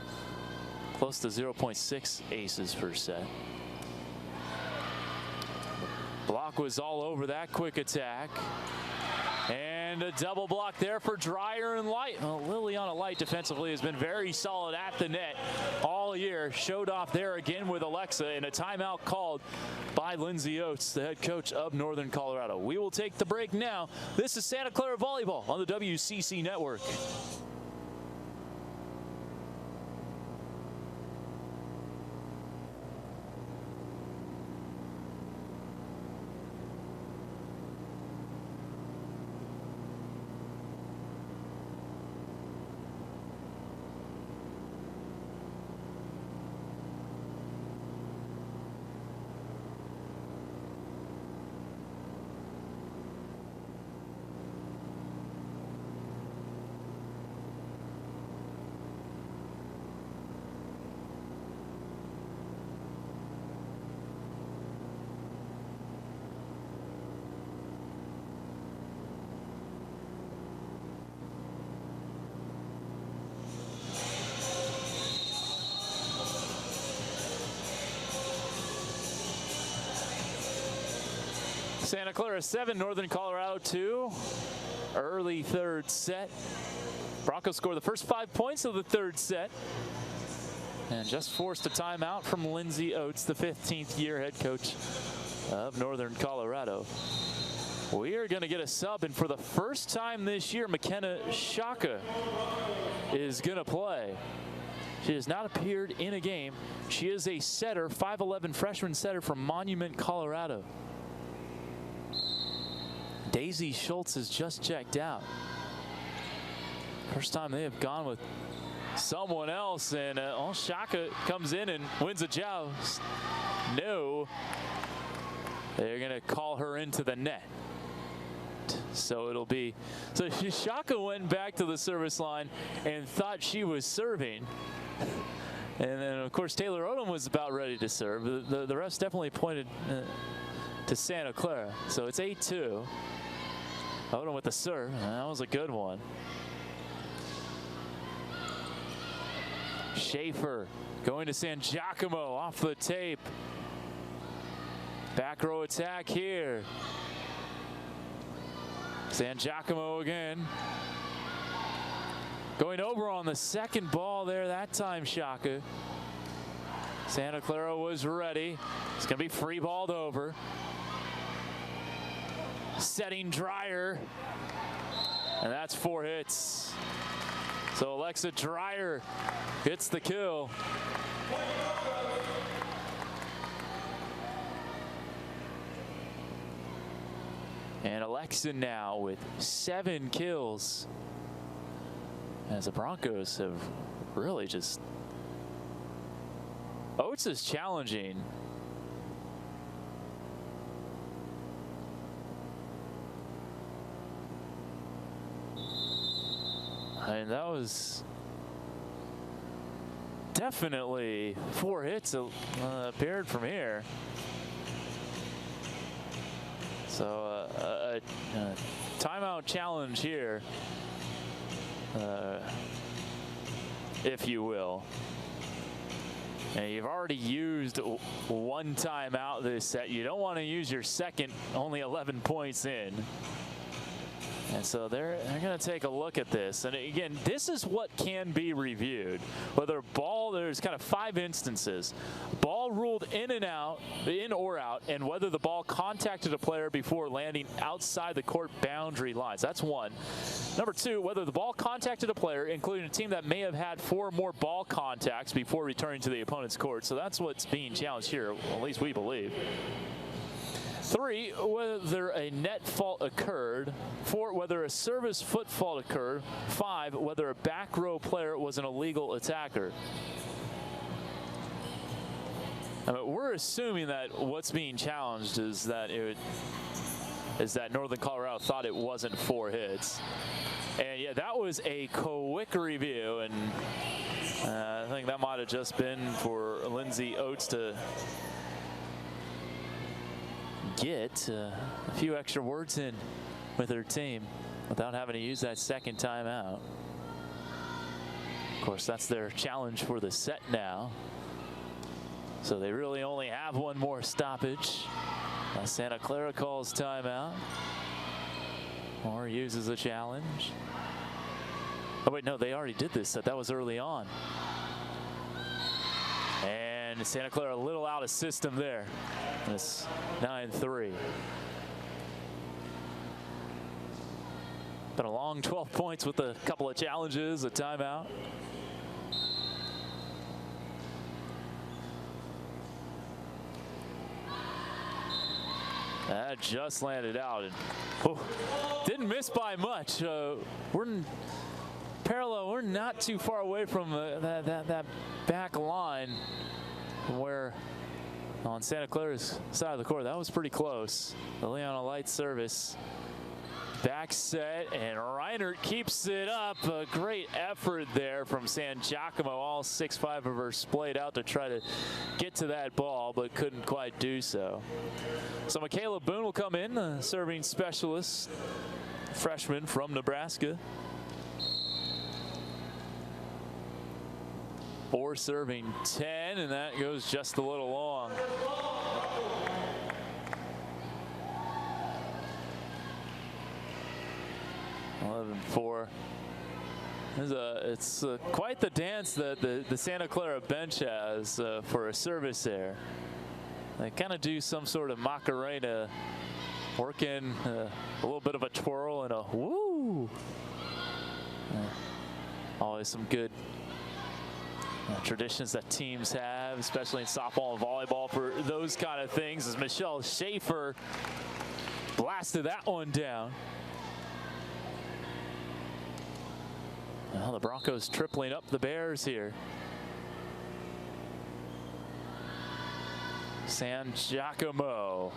Close to 0.6 aces per set. Block was all over that quick attack. And a double block there for Dreyer and Light. Well, Liliana Light defensively has been very solid at the net all year. Showed off there again with Alexa, and a timeout called by Lindsay Oates, the head coach of Northern Colorado. We will take the break now. This is Santa Clara Volleyball on the WCC Network. Santa Clara 7, Northern Colorado 2. Early third set. Broncos score the first 5 points of the third set. And just forced a timeout from Lindsay Oates, the 15th year head coach of Northern Colorado. We are going to get a sub, and for the first time this year, McKenna Shaka is going to play. She has not appeared in a game. She is a setter, 5'11" freshman setter from Monument, Colorado. Daisy Schultz has just checked out. First time they have gone with someone else, and Shaka comes in and wins a joust. No, they're going to call her into the net. So it'll be, so Shaka went back to the service line and thought she was serving. And then, of course, Taylor Odom was about ready to serve. The refs definitely pointed to Santa Clara. So it's 8-2. Odom with the serve. That was a good one. Schaefer going to San Giacomo off the tape. Back row attack here. San Giacomo again. Going over on the second ball there that time, Shaka. Santa Clara was ready. It's going to be free balled over. Setting Dreyer. And that's 4 hits. So Alexa Dreyer gets the kill. And Alexa now with 7 kills. As the Broncos have really just... Oates is challenging. And that was definitely 4 hits appeared from here. So a timeout challenge here, if you will. And you've already used 1 timeout this set. You don't want to use your second, only 11 points in. And so they're going to take a look at this. And again, this is what can be reviewed. Whether ball, there's kind of 5 instances. Ball ruled in and out, in or out, and whether the ball contacted a player before landing outside the court boundary lines. That's 1. Number 2, whether the ball contacted a player, including a team that may have had 4 or more ball contacts before returning to the opponent's court. So that's what's being challenged here, at least we believe. 3, whether a net fault occurred. 4, whether a service foot fault occurred. 5, whether a back row player was an illegal attacker. I mean, we're assuming that what's being challenged is that Northern Colorado thought it wasn't 4 hits. And yeah, that was a quick review, and I think that might have just been for Lindsay Oates to get a few extra words in with her team without having to use that second timeout. Of course, that's their challenge for the set now. So they really only have one more stoppage. Santa Clara calls timeout or uses a challenge. Oh wait, no, they already did this set. That was early on. And Santa Clara a little out of system there. It's 9-3. Been a long 12 points with a couple of challenges, a timeout. That just landed out and didn't miss by much. We're in parallel. We're not too far away from that back line where on Santa Clara's side of the court. That was pretty close. The Leona Light service. Back set, and Reinert keeps it up. A great effort there from San Giacomo. All 6'5" of her splayed out to try to get to that ball, but couldn't quite do so. So Michaela Boone will come in, a serving specialist, freshman from Nebraska. 4 serving 10, and that goes just a little long. For it's quite the dance that the Santa Clara bench has for a service there. They kind of do some sort of Macarena, working a little bit of a twirl and a woo. Always some good traditions that teams have, especially in softball and volleyball for those kind of things, as Michelle Schaefer blasted that one down. Well, the Broncos tripling up the Bears here. San Giacomo.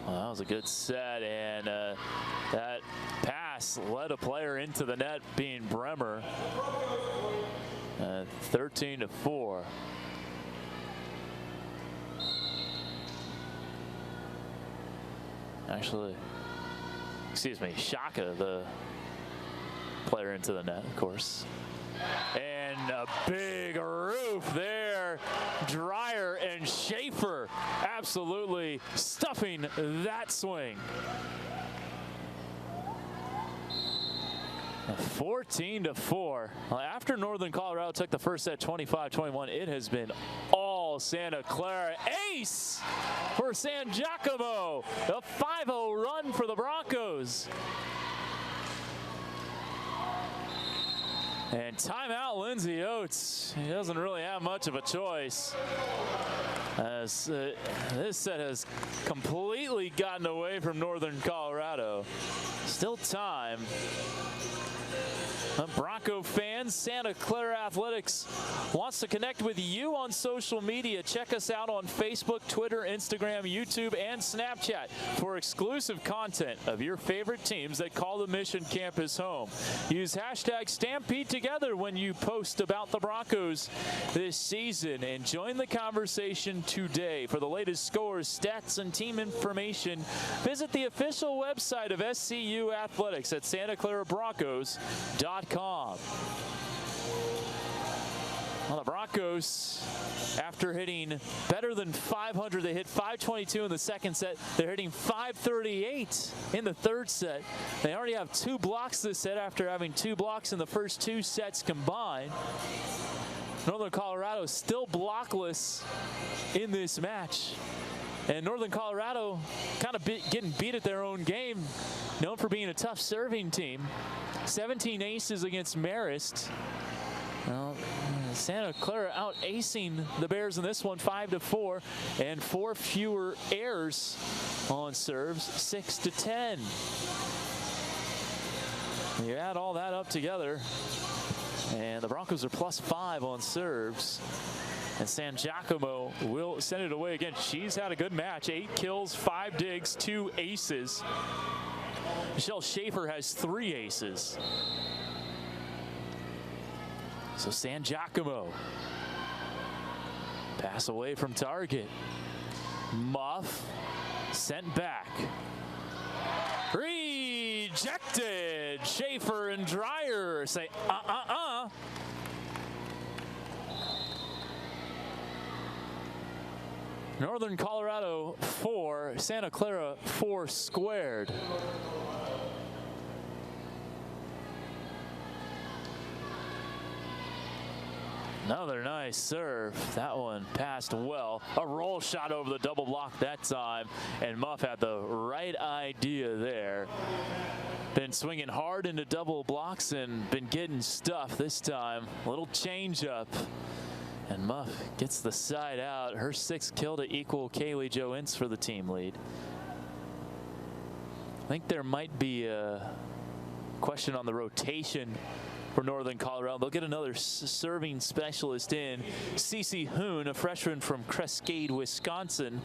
Well, that was a good set, and that pass led a player into the net, being Bremer. 13-4. Actually, excuse me, Shaka, the player into the net, of course. And a big roof there. Dreyer and Schaefer absolutely stuffing that swing. 14-4. After Northern Colorado took the first set 25-21, it has been all Santa Clara. Ace for San Giacomo. A 5-0 run for the Broncos. And timeout, Lindsay Oates. He doesn't really have much of a choice, as this set has completely gotten away from Northern Colorado. Still time. Bronco fans, Santa Clara Athletics wants to connect with you on social media. Check us out on Facebook, Twitter, Instagram, YouTube, and Snapchat for exclusive content of your favorite teams that call the Mission Campus home. Use hashtag Stampede Together when you post about the Broncos this season, and join the conversation today. For the latest scores, stats, and team information, visit the official website of SCU Athletics at SantaClaraBroncos.com. Well, the Broncos, after hitting better than 500, they hit 522 in the second set. They're hitting 538 in the third set. They already have 2 blocks this set after having 2 blocks in the first 2 sets combined. Northern Colorado still blockless in this match. And Northern Colorado kind of getting beat at their own game, known for being a tough serving team. 17 aces against Marist. Well, Santa Clara out-acing the Bears in this one, 5-4, and 4 fewer errors on serves, 6-10. You add all that up together, and the Broncos are +5 on serves. And San Giacomo will send it away again. She's had a good match. 8 kills, 5 digs, 2 aces. Michelle Schaefer has 3 aces. So San Giacomo. Pass away from target. Muff sent back. Rejected. Schaefer and Dreyer say Northern Colorado 4, Santa Clara 4 squared. Another nice serve. That one passed well. A roll shot over the double block that time, and Muff had the right idea there. Been swinging hard into double blocks and been getting stuff this time. A little change up. And Muff gets the side out. Her 6th kill to equal Kaylee Jo Ince for the team lead. I think there might be a question on the rotation for Northern Colorado. They'll get another serving specialist in. Cece Hoon, a freshman from Cascade, Wisconsin.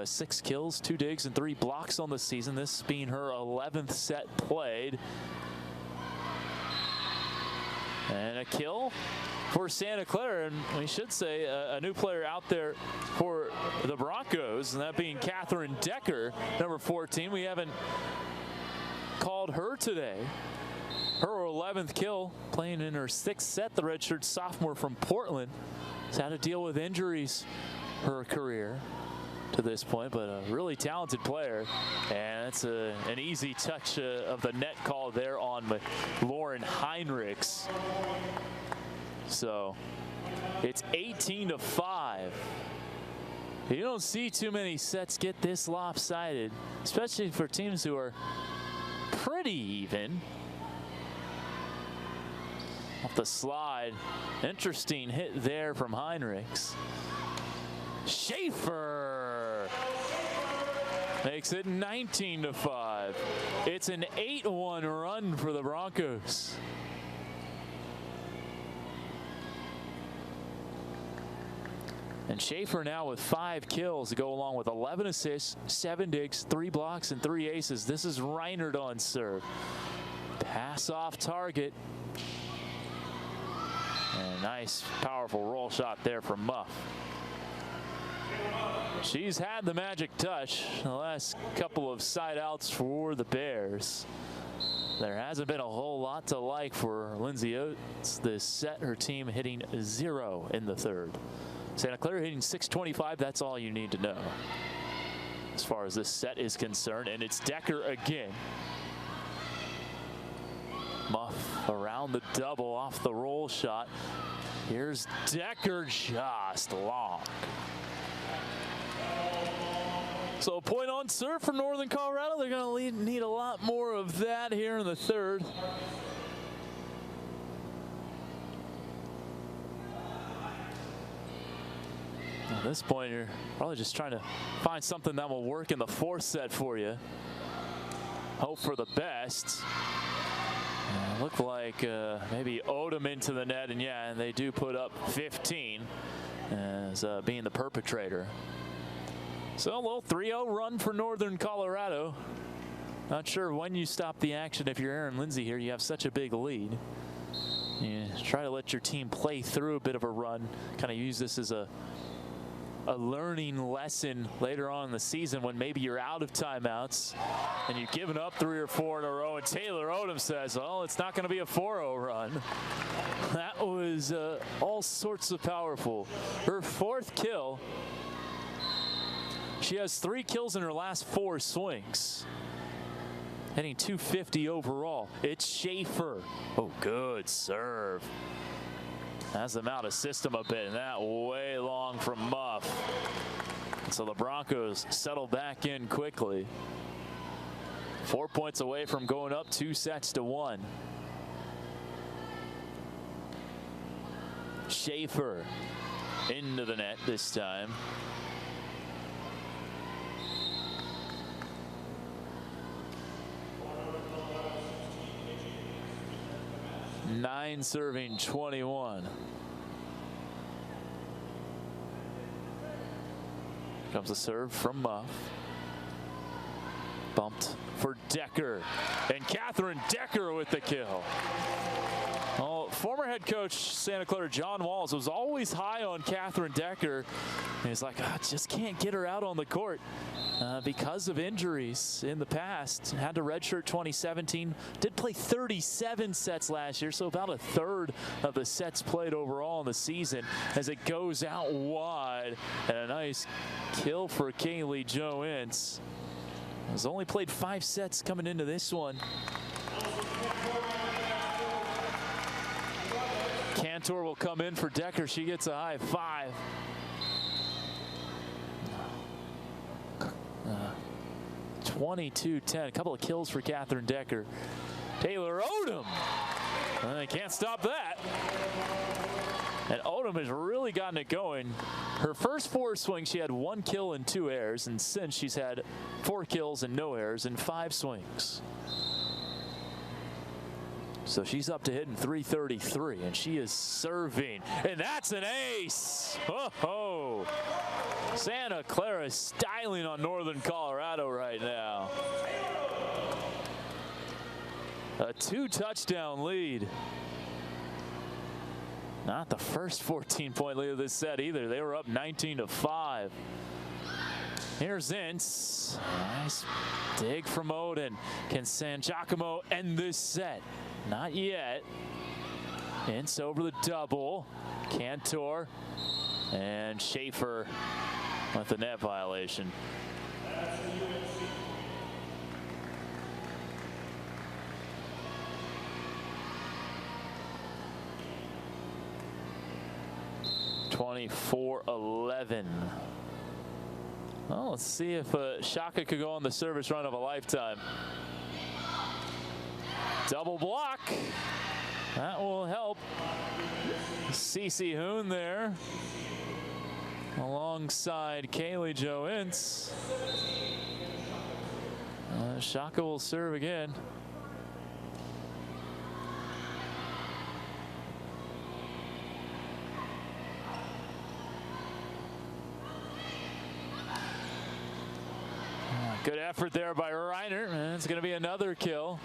6 kills, 2 digs, and 3 blocks on the season. This being her 11th set played. And a kill for Santa Clara, and we should say a new player out there for the Broncos, and that being Catherine Decker, number 14. We haven't called her today. Her 11th kill, playing in her 6th set. The redshirt sophomore from Portland has had to deal with injuries her career to this point, but a really talented player. And it's an easy touch of the net call there on Lauren Heinrichs. So it's 18-5. You don't see too many sets get this lopsided, especially for teams who are pretty even. Off the slide. Interesting hit there from Heinrichs. Schaefer makes it 19-5. It's an 8-1 run for the Broncos. And Schaefer now with 5 kills to go along with 11 assists, 7 digs, 3 blocks, and 3 aces. This is Reinert on serve. Pass off target. And a nice, powerful roll shot there from Muff. She's had the magic touch the last couple of side outs for the Bears. There hasn't been a whole lot to like for Lindsay Oates this set. Her team hitting 0 in the 3rd. Santa Clara hitting 625. That's all you need to know as far as this set is concerned. And it's Decker again. Muff around the double off the roll shot. Here's Decker, just long. So a point on serve for Northern Colorado. They're going to need a lot more of that here in the 3rd. At this point, you're probably just trying to find something that will work in the 4th set for you. Hope for the best. Looked like maybe Odom into the net, and yeah, and they do put up 15 as being the perpetrator. So a little 3-0 run for Northern Colorado. Not sure when you stop the action. If you're Aaron Lindsay here, you have such a big lead. You try to let your team play through a bit of a run, kind of use this as a learning lesson later on in the season when maybe you're out of timeouts and you've given up 3 or 4 in a row, and Taylor Odom says, well, it's not going to be a 4-0 run. That was all sorts of powerful. Her 4th kill. She has 3 kills in her last 4 swings. Hitting 250 overall. It's Schaefer. Oh, good serve. Has them out of system a bit, and that way long from Muff. So the Broncos settle back in quickly. 4 points away from going up 2-1. Schaefer into the net this time. Nine serving 21. Comes a serve from Muff. Bumped for Decker. And Catherine Decker with the kill. Oh, former head coach Santa Clara John Walls was always high on Catherine Decker. And he's like, just can't get her out on the court because of injuries in the past. Had to redshirt 2017. Did play 37 sets last year, so about a third of the sets played overall in the season as it goes out wide. And a nice kill for Kaylee Jo Ince. Has only played 5 sets coming into this one. Cantor will come in for Decker. She gets a high 5. 22-10. A couple of kills for Catherine Decker. Taylor Odom. They can't stop that. And Odom has really gotten it going. Her first 4 swings, she had 1 kill and 2 errors. And since, she's had 4 kills and no errors in 5 swings. So she's up to hitting 333, and she is serving. And that's an ace. Oh, Santa Clara styling on Northern Colorado right now. A 2-touchdown lead. Not the first 14-point lead of this set either. They were up 19-5. Here's Ince. Nice dig from Odin. Can San Giacomo end this set? Not yet. Ince over the double. Cantor and Schaefer with the net violation. (24-11). Well, let's see if Shaka could go on the service run of a lifetime. Double block. That will help. Cece Hoon there alongside Kaylee Jo Ince. Shaka will serve again. Good effort there by Reiner, and it's going to be another kill.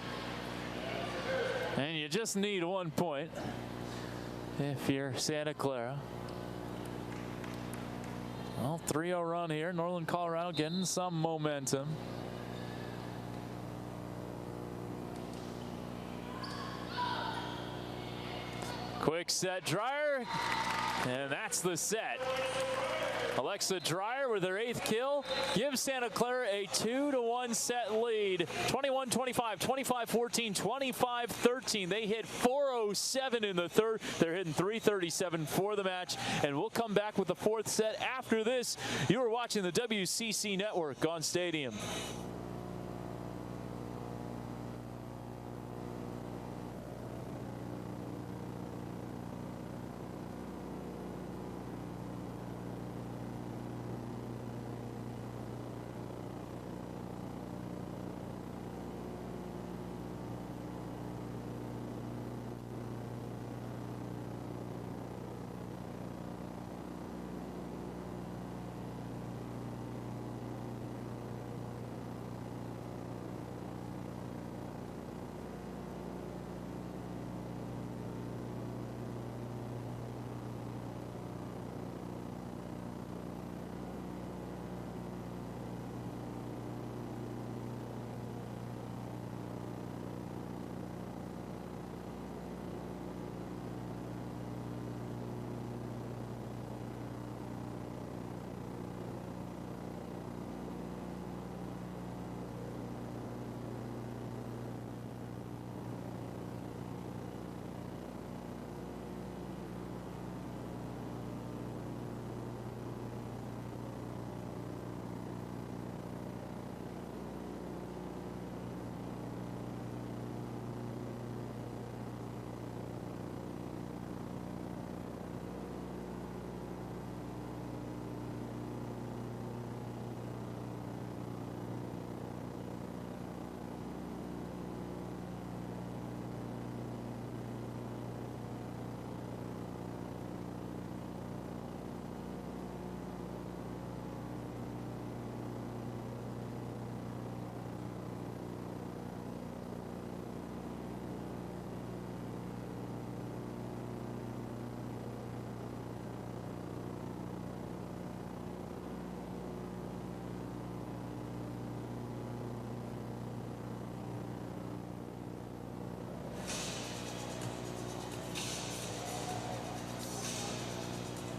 And you just need 1 point if you're Santa Clara. Well, 3-0 run here. Northern Colorado getting some momentum. Quick set Dreyer, and that's the set. Alexa Dreyer with her 8th kill gives Santa Clara a 2-1 set lead. 21-25, 25-14, 25-13. They hit 407 in the third. They're hitting 337 for the match. And we'll come back with the 4th set after this. You are watching the WCC Network on Stadium.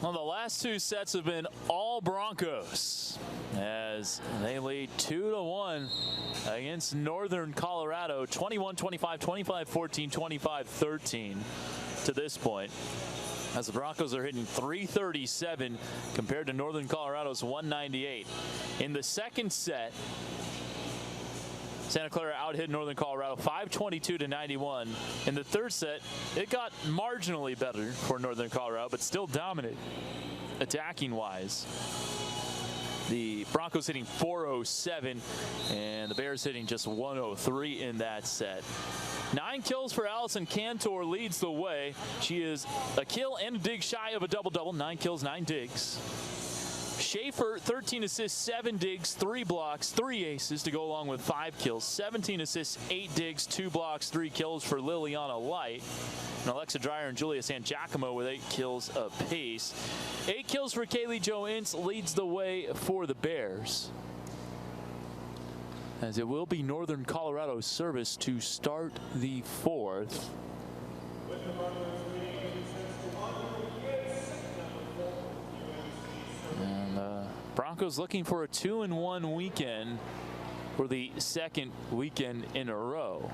Well, the last two sets have been all Broncos as they lead 2-1 against Northern Colorado, 21-25, 25-14, 25-13 to this point. As the Broncos are hitting 337 compared to Northern Colorado's 198. In the second set, Santa Clara out-hit Northern Colorado 522-91. In the third set, it got marginally better for Northern Colorado, but still dominant attacking-wise. The Broncos hitting 407, and the Bears hitting just 103 in that set. 9 kills for Allison Cantor leads the way. She is a kill and a dig shy of a double-double. 9 kills, 9 digs. Schaefer, 13 assists, 7 digs, 3 blocks, 3 aces to go along with 5 kills. 17 assists, 8 digs, 2 blocks, 3 kills for Liliana Light. And Alexa Dreyer and Julia San Giacomo with 8 kills apiece. 8 kills for Kaylee Jo Ince leads the way for the Bears, as it will be Northern Colorado's service to start the fourth. And Broncos looking for a 2-1 weekend for the second weekend in a row.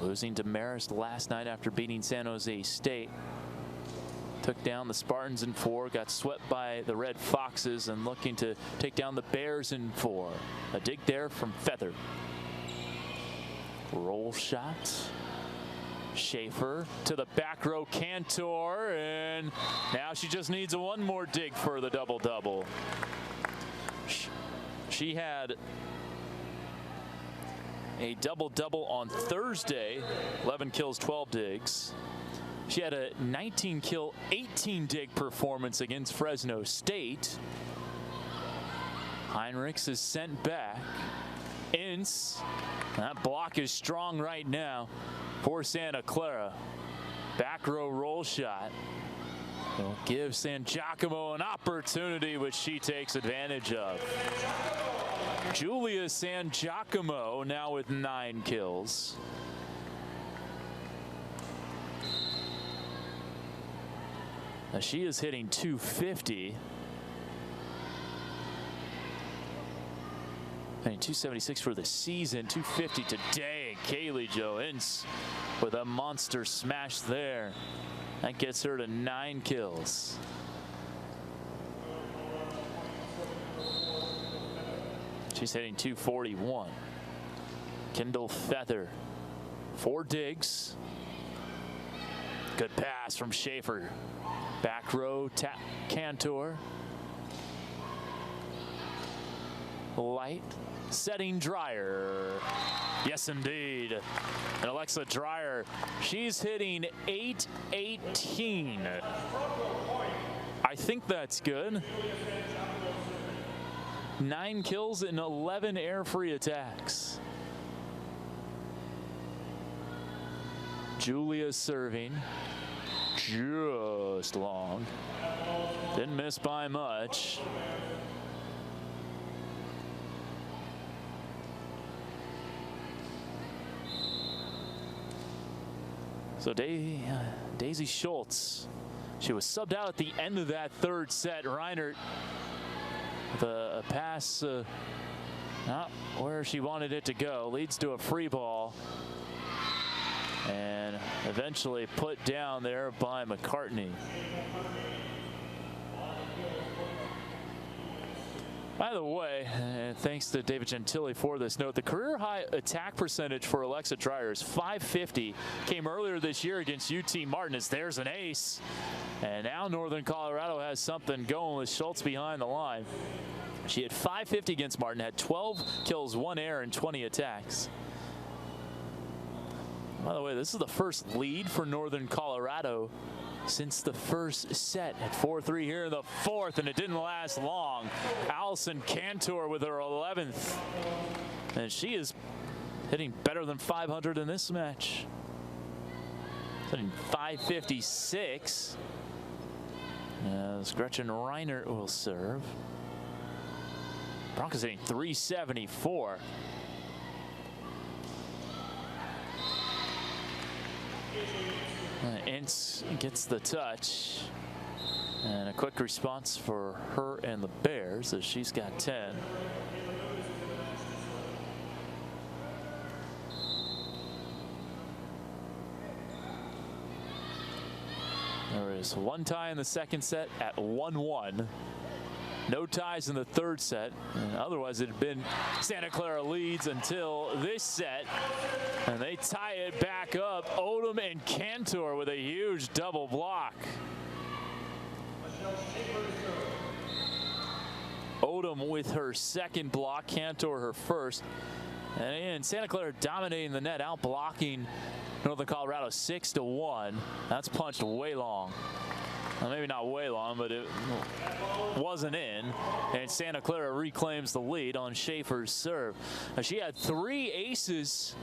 Losing to Marist last night after beating San Jose State. Took down the Spartans in 4, got swept by the Red Foxes, and looking to take down the Bears in 4. A dig there from Feather. Roll shot. Schaefer to the back row, Cantor, and now she just needs one more dig for the double-double. She had a double-double on Thursday, 11 kills, 12 digs. She had a 19 kill, 18 dig performance against Fresno State. Heinrichs is sent back. Ince, that block is strong right now for Santa Clara. Back row roll shot will give San Giacomo an opportunity, which she takes advantage of. Julia San Giacomo now with 9 kills. Now she is hitting 250. Hitting 276 for the season, 250 today. Kaylee Jo Ince with a monster smash there. That gets her to 9 kills. She's hitting 241. Kendall Feather, 4 digs. Good pass from Schaefer. Back row, tap Cantor. Light, setting Dreyer. Yes, indeed. And Alexa Dreyer, she's hitting 818. I think that's good. 9 kills and 11 air-free attacks. Julia serving. Just long. Didn't miss by much. So Daisy Schultz, she was subbed out at the end of that third set. Reinert with a pass not where she wanted it to go. Leads to a free ball. And eventually put down there by McCartney. By the way, thanks to David Gentili for this note, the career high attack percentage for Alexa Dreyer is .550. Came earlier this year against UT Martin. There's an ace. And now Northern Colorado has something going with Schultz behind the line. She had .550 against Martin, had 12 kills, 1 air, and 20 attacks. By the way, this is the first lead for Northern Colorado since the first set at 4-3 here in the fourth, and it didn't last long. Allison Cantor with her 11th, and she is hitting better than 500 in this match. Hitting 556. As Gretchen Reinert will serve. Broncos hitting 374. Ince gets the touch. And a quick response for her and the Bears as she's got 10. There is one tie in the second set at 1-1. No ties in the third set. And otherwise, it had been Santa Clara leads until this set. And they tie it back up. Odom and Cantor with a huge double block. Odom with her second block, Cantor her first. And again, Santa Clara dominating the net, out blocking Northern Colorado 6-1. That's punched way long. Well, maybe not way long, but it wasn't in. And Santa Clara reclaims the lead on Schaefer's serve. Now, she had 3 aces.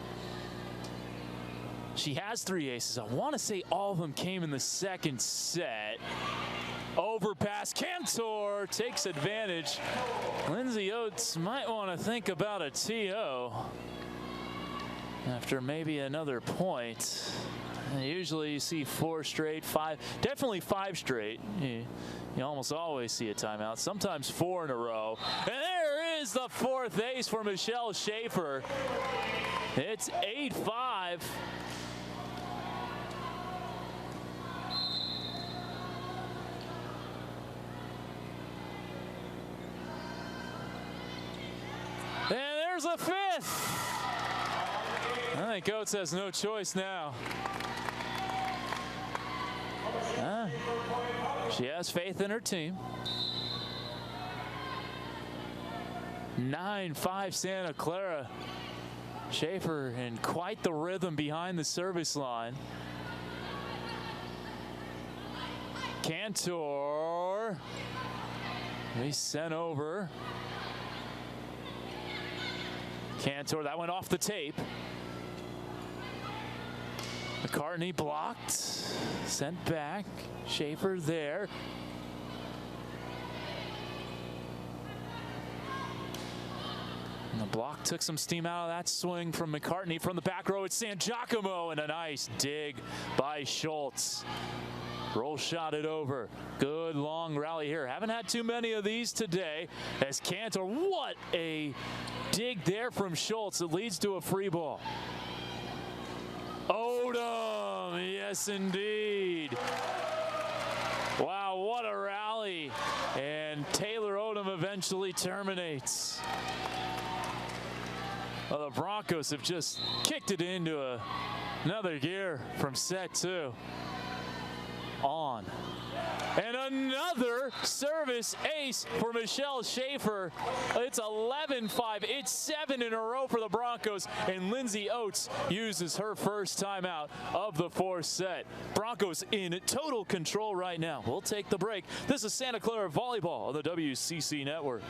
She has 3 aces. I want to say all of them came in the second set. Overpass. Cantor takes advantage. Lindsay Oates might want to think about a TO after maybe another point. Usually you see 4 straight, 5, definitely 5 straight. You almost always see a timeout, sometimes 4 in a row. And there is the 4th ace for Michelle Schaefer. It's 8-5. And there's a 5th. I think Oates has no choice now. She has faith in her team. 9-5 Santa Clara. Schaefer in quite the rhythm behind the service line. Cantor. He's sent over. Cantor, that went off the tape. McCartney blocked, sent back. Schaefer there. And the block took some steam out of that swing from McCartney. From the back row, it's San Giacomo, and a nice dig by Schultz. Roll shot it over. Good long rally here. Haven't had too many of these today as Cantor. What a dig there from Schultz. It leads to a free ball. Odom, yes indeed. Wow, what a rally. And Taylor Odom eventually terminates. Well, the Broncos have just kicked it into another gear from set 2. On. And another service ace for Michelle Schaefer. It's 11-5. It's 7 in a row for the Broncos. And Lindsay Oates uses her first timeout of the 4th set. Broncos in total control right now. We'll take the break. This is Santa Clara Volleyball on the WCC Network.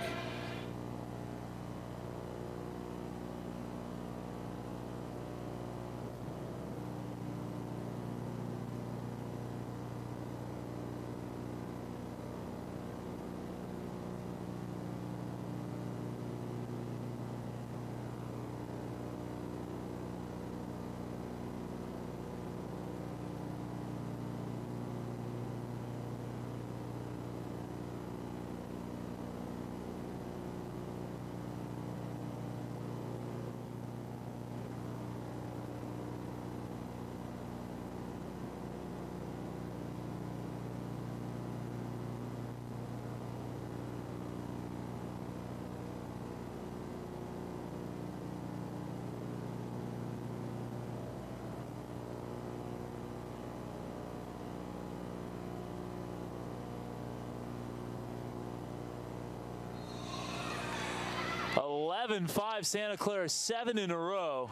(11-5) Santa Clara, 7 in a row.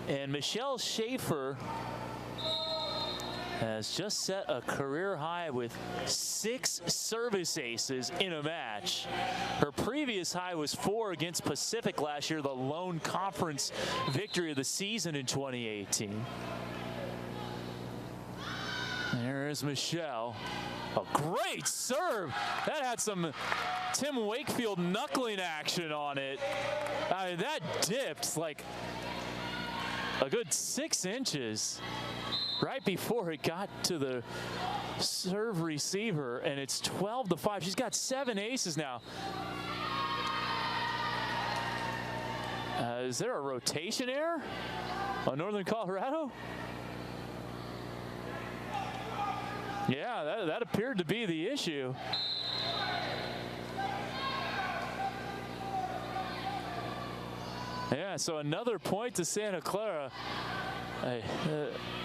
And Michelle Schaefer has just set a career high with 6 service aces in a match. Her previous high was 4 against Pacific last year, the lone conference victory of the season in 2018. There is Michelle. A great serve. That had some Tim Wakefield knuckling action on it. That dipped like a good 6 inches. right before it got to the serve receiver, and it's 12-5. She's got 7 aces now. Is there a rotation error on Northern Colorado? Yeah, that appeared to be the issue. Yeah, so another point to Santa Clara.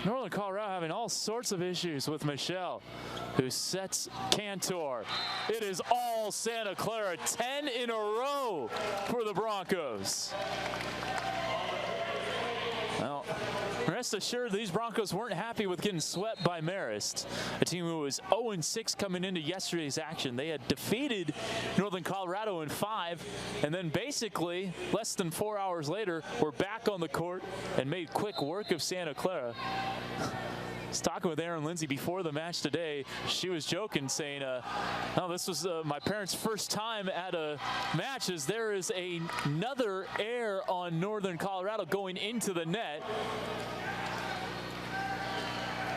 Northern Colorado having all sorts of issues with Michelle, who sets Cantor. It is all Santa Clara, 10 in a row for the Broncos. Well, rest assured, these Broncos weren't happy with getting swept by Marist, a team who was 0-6 coming into yesterday's action. They had defeated Northern Colorado in 5, and then basically, less than 4 hours later, were back on the court and made quick work of Santa Clara. I was talking with Erin Lindsay before the match today. She was joking, saying, no, this was my parents' first time at a match, as there is another error on Northern Colorado going into the net.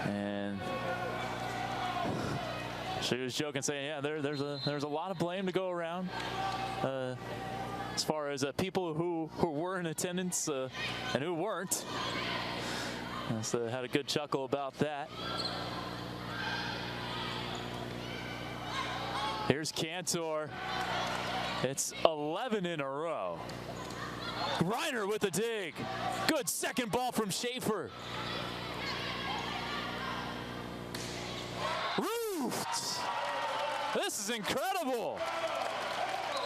And she was joking, saying, yeah, there's a lot of blame to go around. As far as people who were in attendance and who weren't. So had a good chuckle about that. Here's Cantor. It's 11 in a row. Reiner with the dig. Good second ball from Schaefer. Roofed. This is incredible.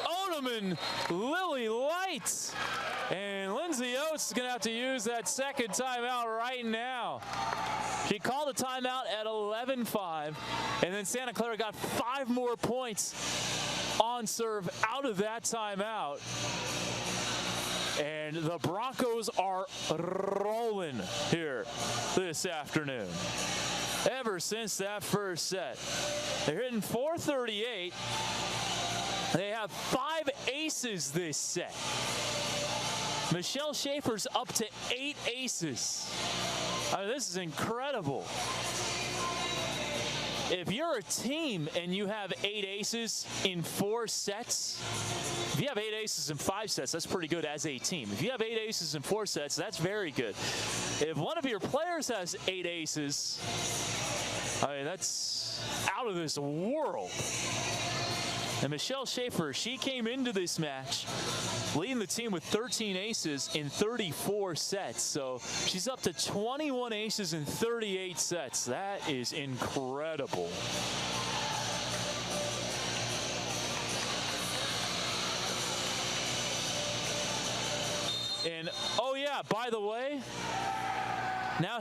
Oneman, Lily Light. And Lindsay Oates is going to have to use that second timeout right now. She called a timeout at 11-5, and then Santa Clara got 5 more points on serve out of that timeout. And the Broncos are rolling here this afternoon. Ever since that first set, they're hitting .438. They have 5 aces this set. Michelle Schaefer's up to 8 aces. I mean, this is incredible. If you're a team and you have 8 aces in 4 sets, if you have 8 aces in 5 sets, that's pretty good as a team. If you have 8 aces in 4 sets, that's very good. If one of your players has 8 aces, I mean, that's out of this world. And Michelle Schaefer, she came into this match leading the team with 13 aces in 34 sets. So she's up to 21 aces in 38 sets. That is incredible. And, oh yeah, by the way, now,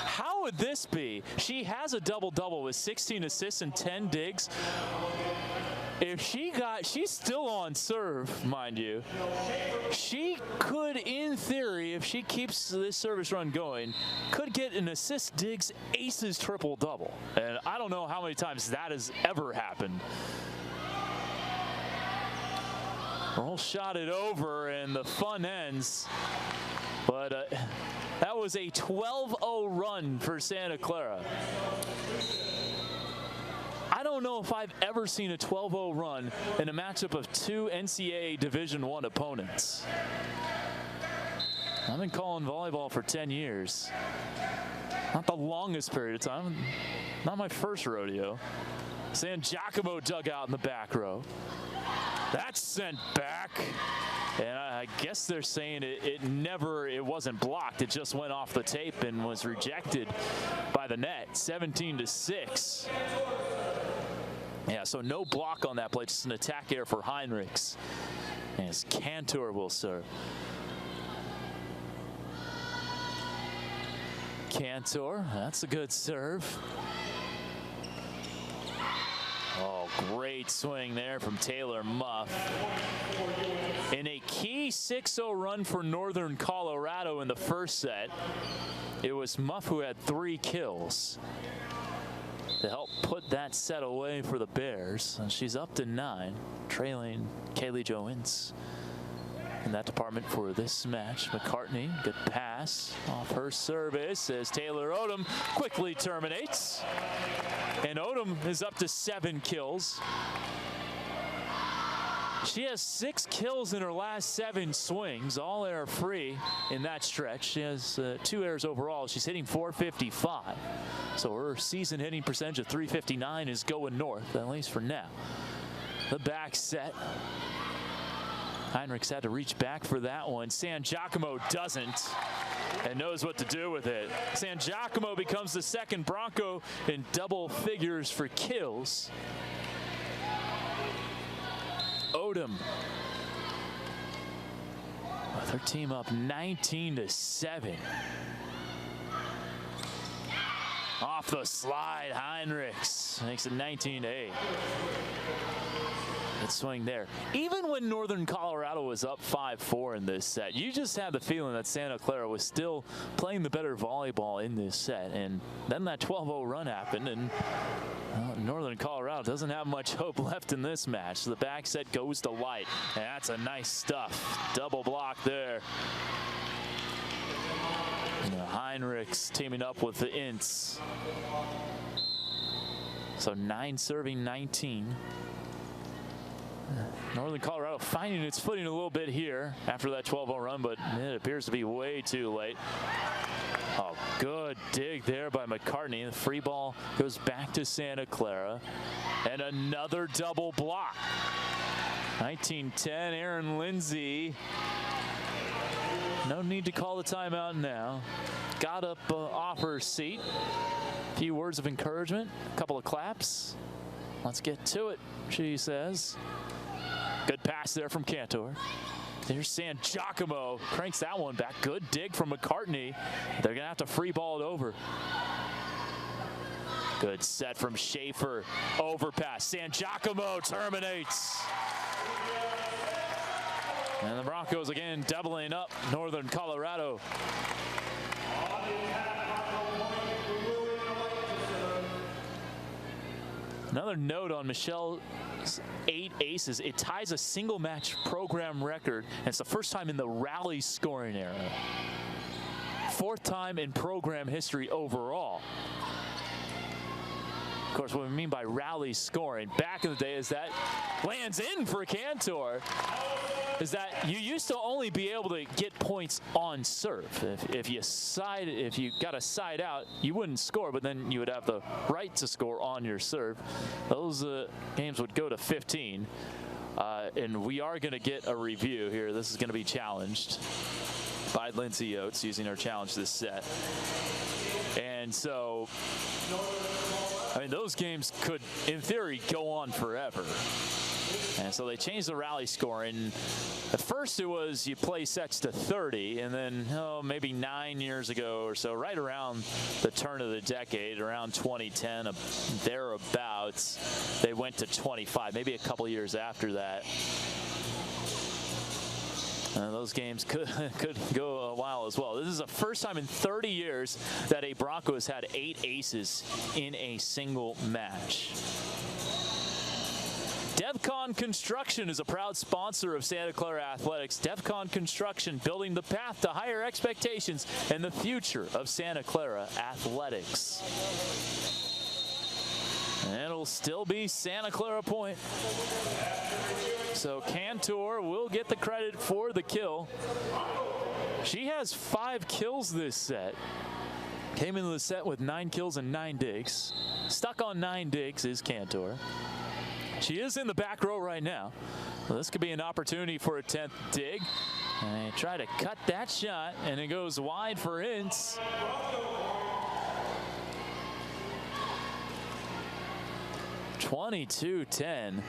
how would this be? She has a double-double with 16 assists and 10 digs. If she's still on serve, mind you. She could, in theory, if she keeps this service run going, could get an assist, digs, aces, triple-double. And I don't know how many times that has ever happened. Roll shot it over, and the fun ends. But that was a 12-0 run for Santa Clara. I don't know if I've ever seen a 12-0 run in a matchup of 2 NCAA Division I opponents. I've been calling volleyball for 10 years. Not the longest period of time. Not my first rodeo. San Giacomo dugout in the back row. That's sent back. And I guess they're saying it wasn't blocked. It just went off the tape and was rejected by the net. 17-6. Yeah, so no block on that play, just an attack error for Heinrichs. As Cantor will serve. Cantor, that's a good serve. Oh, great swing there from Taylor Muff. In a key 6-0 run for Northern Colorado in the first set, it was Muff who had 3 kills to help put that set away for the Bears. And she's up to 9, trailing Kaylee Jo Ince. in that department for this match. McCartney, good pass off her service as Taylor Odom quickly terminates. And Odom is up to 7 kills. She has 6 kills in her last 7 swings, all error-free in that stretch. She has 2 errors overall. She's hitting .455. So her season hitting percentage of .359 is going north, at least for now. The back set. Heinrichs had to reach back for that one. San Giacomo doesn't and knows what to do with it. San Giacomo becomes the second Bronco in double figures for kills. Odom with her team up 19-7. Off the slide, Heinrichs makes it 19-8. Good swing there. Even when Northern Colorado was up 5-4 in this set, you just had the feeling that Santa Clara was still playing the better volleyball in this set. And then that 12-0 run happened, and Northern Colorado doesn't have much hope left in this match. The back set goes to Light, and that's a nice stuff. Double block there. Heinrichs teaming up with the Ints. So 9 serving 19. Northern Colorado finding its footing a little bit here after that 12-0 run, but it appears to be way too late. Oh, good dig there by McCartney. The free ball goes back to Santa Clara. And another double block. 19-10, Aaron Lindsay. No need to call the timeout now. Got up off her seat. A few words of encouragement, a couple of claps. Let's get to it, she says. Good pass there from Cantor. There's San Giacomo, cranks that one back. Good dig from McCartney. They're gonna have to free ball it over. Good set from Schaefer. Overpass. San Giacomo terminates. And the Broncos again doubling up Northern Colorado. Another note on Michelle's 8 aces. It ties a single match program record, and it's the first time in the rally scoring era. 4th time in program history overall. Of course, what we mean by rally scoring back in the day is that lands in for Cantor. Is that you used to only be able to get points on serve. If you got a side out, you wouldn't score, but then you would have the right to score on your serve. Those games would go to 15. And we are going to get a review here. This is going to be challenged by Lindsay Oates using her challenge this set. And so, I mean, those games could, in theory, go on forever. And so they changed the rally scoring. At first it was you play sets to 30, and then maybe 9 years ago or so, right around the turn of the decade, around 2010, thereabouts, they went to 25, maybe a couple years after that. Those games could go a while as well. This is the first time in 30 years that a Bronco has had 8 aces in a single match. DevCon Construction is a proud sponsor of Santa Clara Athletics. DevCon Construction, building the path to higher expectations and the future of Santa Clara Athletics. And it'll still be Santa Clara point. So Cantor will get the credit for the kill. She has 5 kills this set. Came into the set with 9 kills and 9 digs. Stuck on 9 digs is Cantor. She is in the back row right now. Well, this could be an opportunity for a 10th dig. And they try to cut that shot, and it goes wide for Ince. (22-10).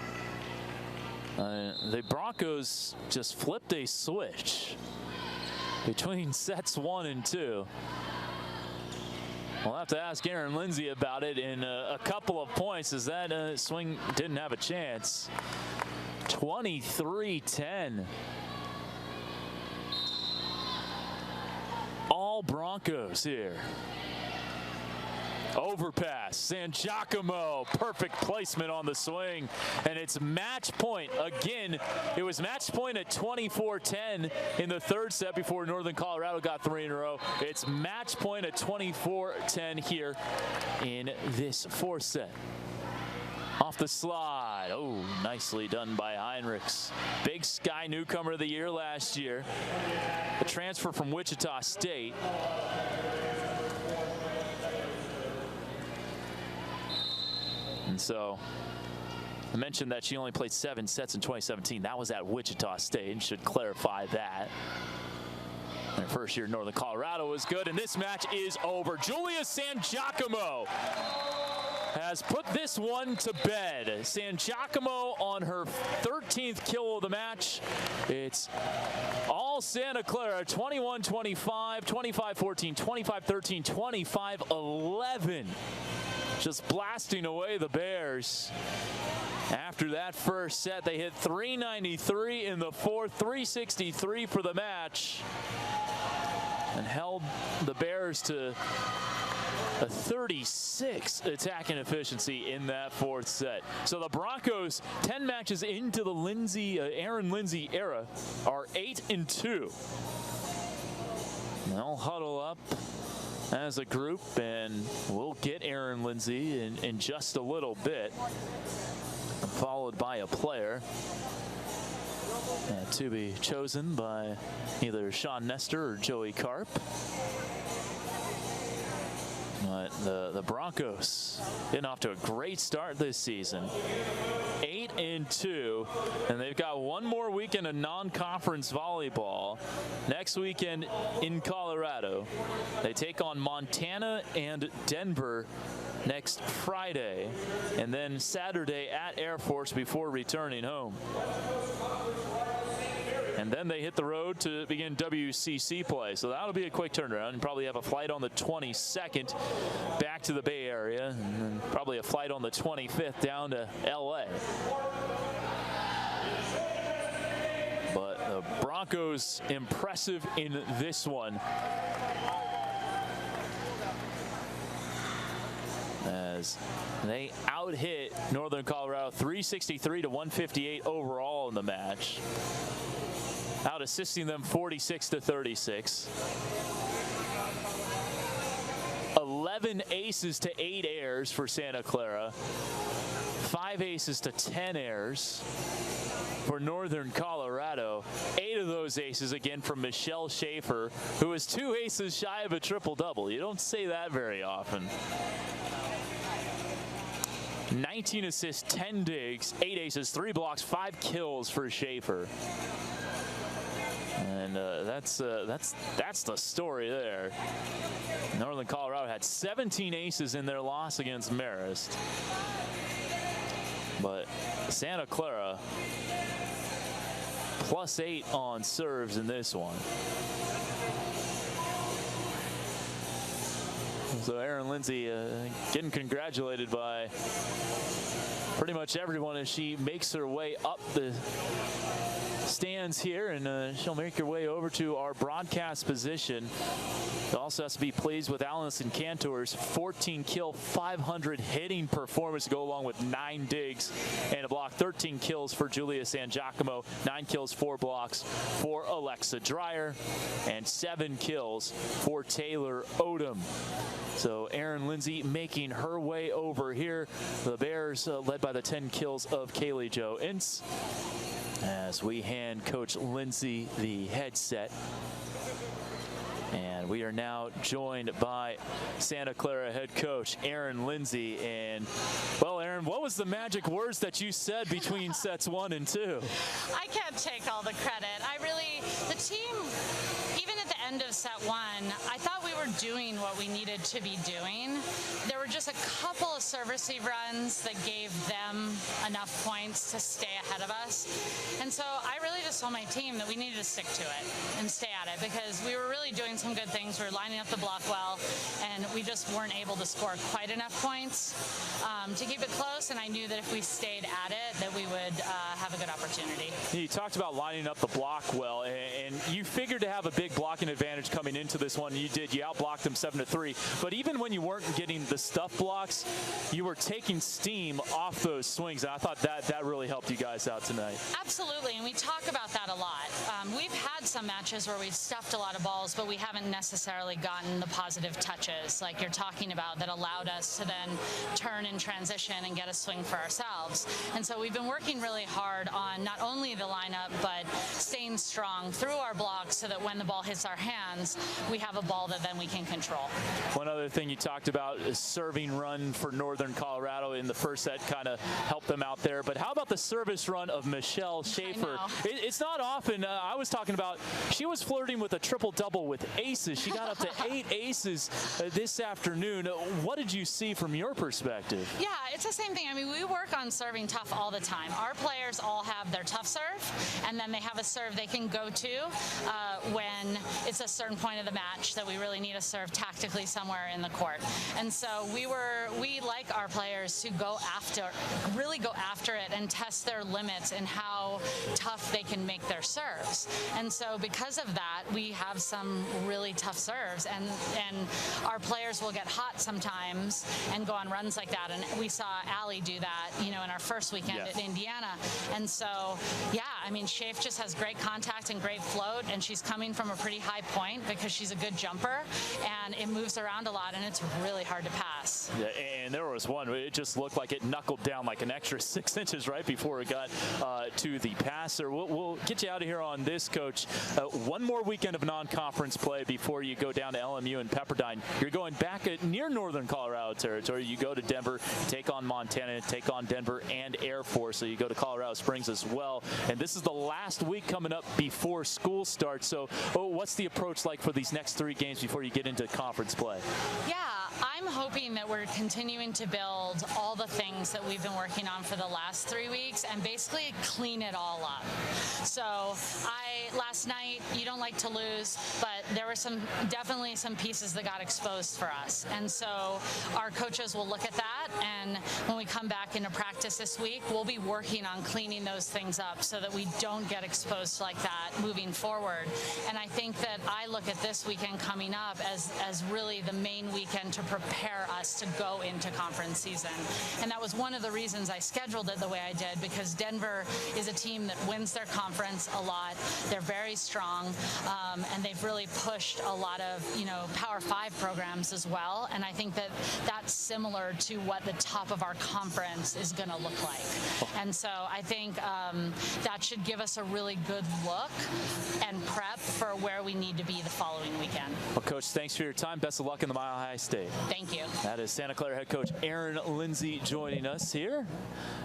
The Broncos just flipped a switch between sets 1 and 2. We'll have to ask Aaron Lindsay about it in a couple of points, as that swing didn't have a chance. 23-10. All Broncos here. Overpass, San Giacomo, perfect placement on the swing, and it's match point again. It was match point at 24-10 in the third set before Northern Colorado got 3 in a row. It's match point at 24-10 here in this fourth set. Off the slide. Oh, nicely done by Heinrichs. Big Sky newcomer of the year last year. A transfer from Wichita State. And so I mentioned that she only played 7 sets in 2017. That was at Wichita State, and should clarify that. And her first year in Northern Colorado was good, and this match is over. Julia San Giacomo has put this one to bed. San Giacomo on her 13th kill of the match. It's all Santa Clara, 21-25, 25-14, 25-13, 25-11. Just blasting away the Bears. After that first set, they hit 393 in the fourth, 363 for the match, and held the Bears to a 36 attacking efficiency in that fourth set. So the Broncos, 10 matches into the Aaron Lindsay era, are 8-2. They'll huddle up as a group, and we'll get Aaron Lindsay in just a little bit, followed by a player to be chosen by either Sean Nestor or Joey Karp. But the Broncos getting off to a great start this season. 8-2, and they've got one more weekend of non-conference volleyball. Next weekend in Colorado, they take on Montana and Denver next Friday, and then Saturday at Air Force before returning home. And then they hit the road to begin WCC play. So that'll be a quick turnaround, and probably have a flight on the 22nd back to the Bay Area, and then probably a flight on the 25th down to LA. But the Broncos impressive in this one, as they out-hit Northern Colorado 363 to 158 overall in the match, out assisting them 46-36. 11 aces to 8 airs for Santa Clara. 5 aces to 10 airs for Northern Colorado. 8 of those aces again from Michelle Schaefer, who is 2 aces shy of a triple-double. You don't say that very often. 19 assists, 10 digs, 8 aces, 3 blocks, 5 kills for Schaefer. And that's the story there. Northern Colorado had 17 aces in their loss against Marist. But Santa Clara +8 on serves in this one. So Aaron Lindsay getting congratulated by pretty much everyone as she makes her way up the stands here, and she'll make her way over to our broadcast position. She also has to be pleased with Allison Cantor's 14 kill, 500 hitting performance to go along with 9 digs and a block. 13 kills for Julia San Giacomo, 9 kills, 4 blocks for Alexa Dreyer, and 7 kills for Taylor Odom. So Aaron Lindsay making her way over here. The Bears led by the 10 kills of Kaylee Jo Ince, as we hand Coach Lindsay the headset. And we are now joined by Santa Clara head coach Aaron Lindsay. And, well, Aaron, what was the magic words that you said between sets 1 and 2? I can't take all the credit. The team, even at the end of set 1, I thought we were doing what we needed to be doing. There were just a couple of serve receive runs that gave them enough points to stay ahead of us. And so I really just told my team that we needed to stick to it and stay at it, because we were really doing some good things. We were lining up the block well, and we just weren't able to score quite enough points to keep it close. And I knew that if we stayed at it, that we would have a good opportunity. opportunity. You talked about lining up the block well, and you figured to have a big blocking advantage coming into this one. You did. You outblocked them 7-3. But even when you weren't getting the stuff blocks, you were taking steam off those swings. And I thought that really helped you guys out tonight. Absolutely, and we talk about that a lot. We've had some matches where we've stuffed a lot of balls, but we haven't necessarily gotten the positive touches like you're talking about that allowed us to then turn in transition and get a swing for ourselves. And so we've been working really hard on not only the lineup, but staying strong through our blocks so that when the ball hits our hands, we have a ball that then we can control. One other thing you talked about is serving run for Northern Colorado in the first set kind of helped them out there. But how about the service run of Michelle Schaefer? It's not often. I was talking about she was flirting with a triple-double with aces. She got up to 8 aces this afternoon. What did you see from your perspective? Yeah, it's the same thing. I mean, we work on serving tough all the time. Our players all have their tough serve, and then they have a serve they can go to when it's a certain point of the match that we really need a serve tactically somewhere in the court. And so we like our players to really go after it and test their limits and how tough they can make their serves. And so because of that, we have some really tough serves, and our players will get hot sometimes and go on runs like that. And we saw Allie do that, in our first weekend at Indiana. And so, yeah, I mean, Schaaf just has great contact and great float, and she's coming from a pretty high point because she's a good jumper, and it moves around a lot, and it's really hard to pass. Yeah, and there was one, it just looked like it knuckled down like an extra 6 inches right before it got to the passer. We'll get you out of here on this, Coach. One more weekend of non-conference play before you go down to LMU and Pepperdine. You're going back near Northern Colorado territory. You go to Denver, take on Montana, take on Denver and Air Force. So you go to Colorado Springs as well. And this is the last week coming up before school starts. So what's the approach like for these next 3 games before you get into conference play? Yeah, I'm hoping that we're continuing to build all the things that we've been working on for the last 3 weeks and basically clean it all up. So last night, you don't like to lose, but there were definitely some pieces that got exposed for us. And so our coaches will look at that, and when we come back into practice this week, we'll be working on cleaning those things up so that we don't get exposed like that moving forward. And I think that I look at this weekend coming up as really the main weekend to prepare us to go into conference season. And that was one of the reasons I scheduled it the way I did, because Denver is a team that wins their conference a lot. They're very strong, and they've really pushed a lot of, Power 5 programs as well. And I think that that's similar to what the top of our conference is going to look like. And so I think that should give us a really good look and prep for where we need to be the following weekend. Well, Coach, thanks for your time. Best of luck in the Mile High State. Thank you. That is Santa Clara head coach Erin Lindsay joining us here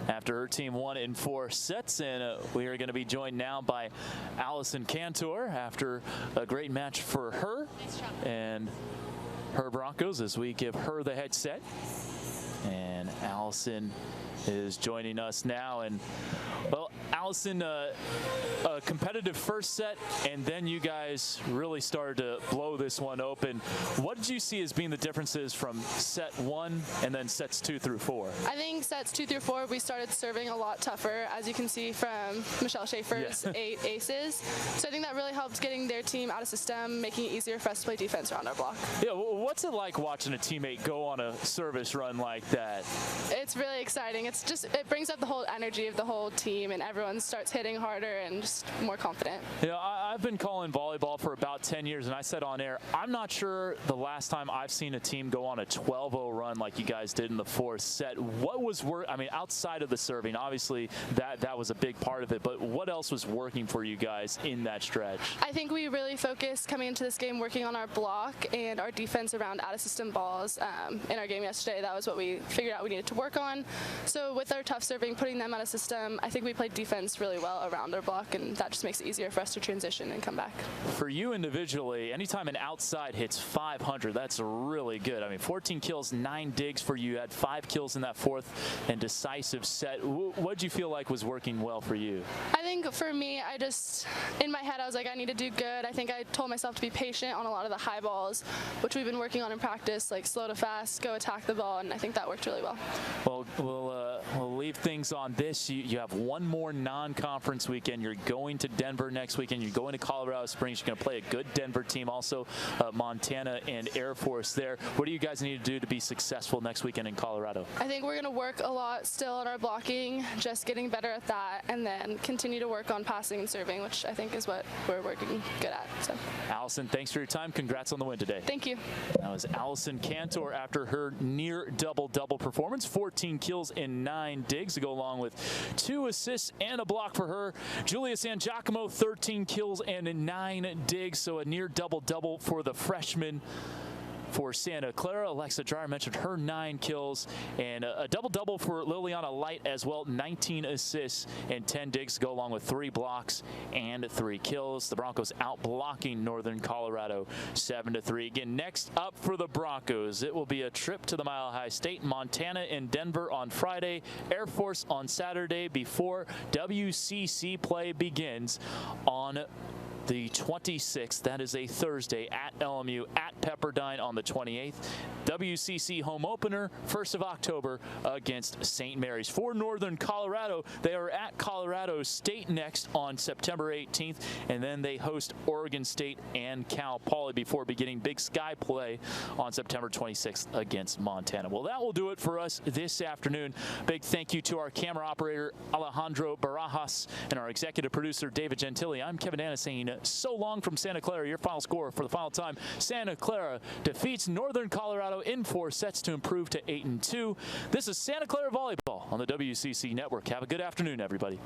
after her team won in 4 sets. And we are going to be joined now by Allison Cantor after a great match for her and her Broncos as we give her the headset. And Allison is joining us now. And well, Allison, a competitive first set, and then you guys really started to blow this one open. What did you see as being the differences from set 1 and then sets 2 through 4? I think sets 2 through 4, we started serving a lot tougher, as you can see from Michelle Schaefer's 8 aces. So I think that really helped getting their team out of system, making it easier for us to play defense around our block. Yeah, well, what's it like watching a teammate go on a service run like that? It's really exciting. It brings up the whole energy of the whole team, and everyone starts hitting harder and just more confident. I've been calling volleyball for about 10 years, and I said on air, I'm not sure the last time I've seen a team go on a 12-0 run like you guys did in the 4th set. What was outside of the serving, obviously that was a big part of it, but what else was working for you guys in that stretch? I think we really focused coming into this game working on our block and our defense around out-of-system balls. In our game yesterday, that was what we figured out we needed to work on. So with our tough serving, putting them out of system, I think we played defense really well around our block, and that just makes it easier for us to transition and come back. For you individually, anytime an outside hits 500, that's really good. I mean, 14 kills, 9 digs for you. You had 5 kills in that 4th and decisive set. What did you feel like was working well for you? I think for me, in my head, I was like, I need to do good. I think I told myself to be patient on a lot of the high balls, which we've been working on in practice, like slow to fast, go attack the ball, and I think that worked really well. Well, we'll leave things on this. You have one more non-conference weekend. You're going to Denver next weekend. You're going to Colorado Springs. You're going to play a good Denver team. Also, Montana and Air Force there. What do you guys need to do to be successful next weekend in Colorado? I think we're going to work a lot still on our blocking, just getting better at that, and then continue to work on passing and serving, which I think is what we're working good at. So, Allison, thanks for your time. Congrats on the win today. Thank you. That was Allison Cantor after her near double-double performance. 14 kills and 9 digs to go along with 2 assists and a block for her. Julia San Giacomo, 13 kills and 9 digs, so a near double-double for the freshman. For Santa Clara, Alexa Dreyer mentioned her 9 kills, and a double-double for Liliana Light as well, 19 assists and 10 digs to go along with 3 blocks and 3 kills. The Broncos out-blocking Northern Colorado 7-3. Again, next up for the Broncos, it will be a trip to the Mile High State, Montana and Denver on Friday, Air Force on Saturday before WCC play begins on the 26th. That is a Thursday at LMU, at Pepperdine on the 28th. WCC home opener, 1st of October against St. Mary's. For Northern Colorado, they are at Colorado State next on September 18th, and then they host Oregon State and Cal Poly before beginning Big Sky play on September 26th against Montana. Well, that will do it for us this afternoon. Big thank you to our camera operator, Alejandro Barajas, and our executive producer, David Gentili. I'm Kevin Anna saying so long from Santa Clara. Your final score for the final time: Santa Clara defeats Northern Colorado in 4 sets to improve to 8-2. This is Santa Clara Volleyball on the WCC Network. Have a good afternoon, everybody.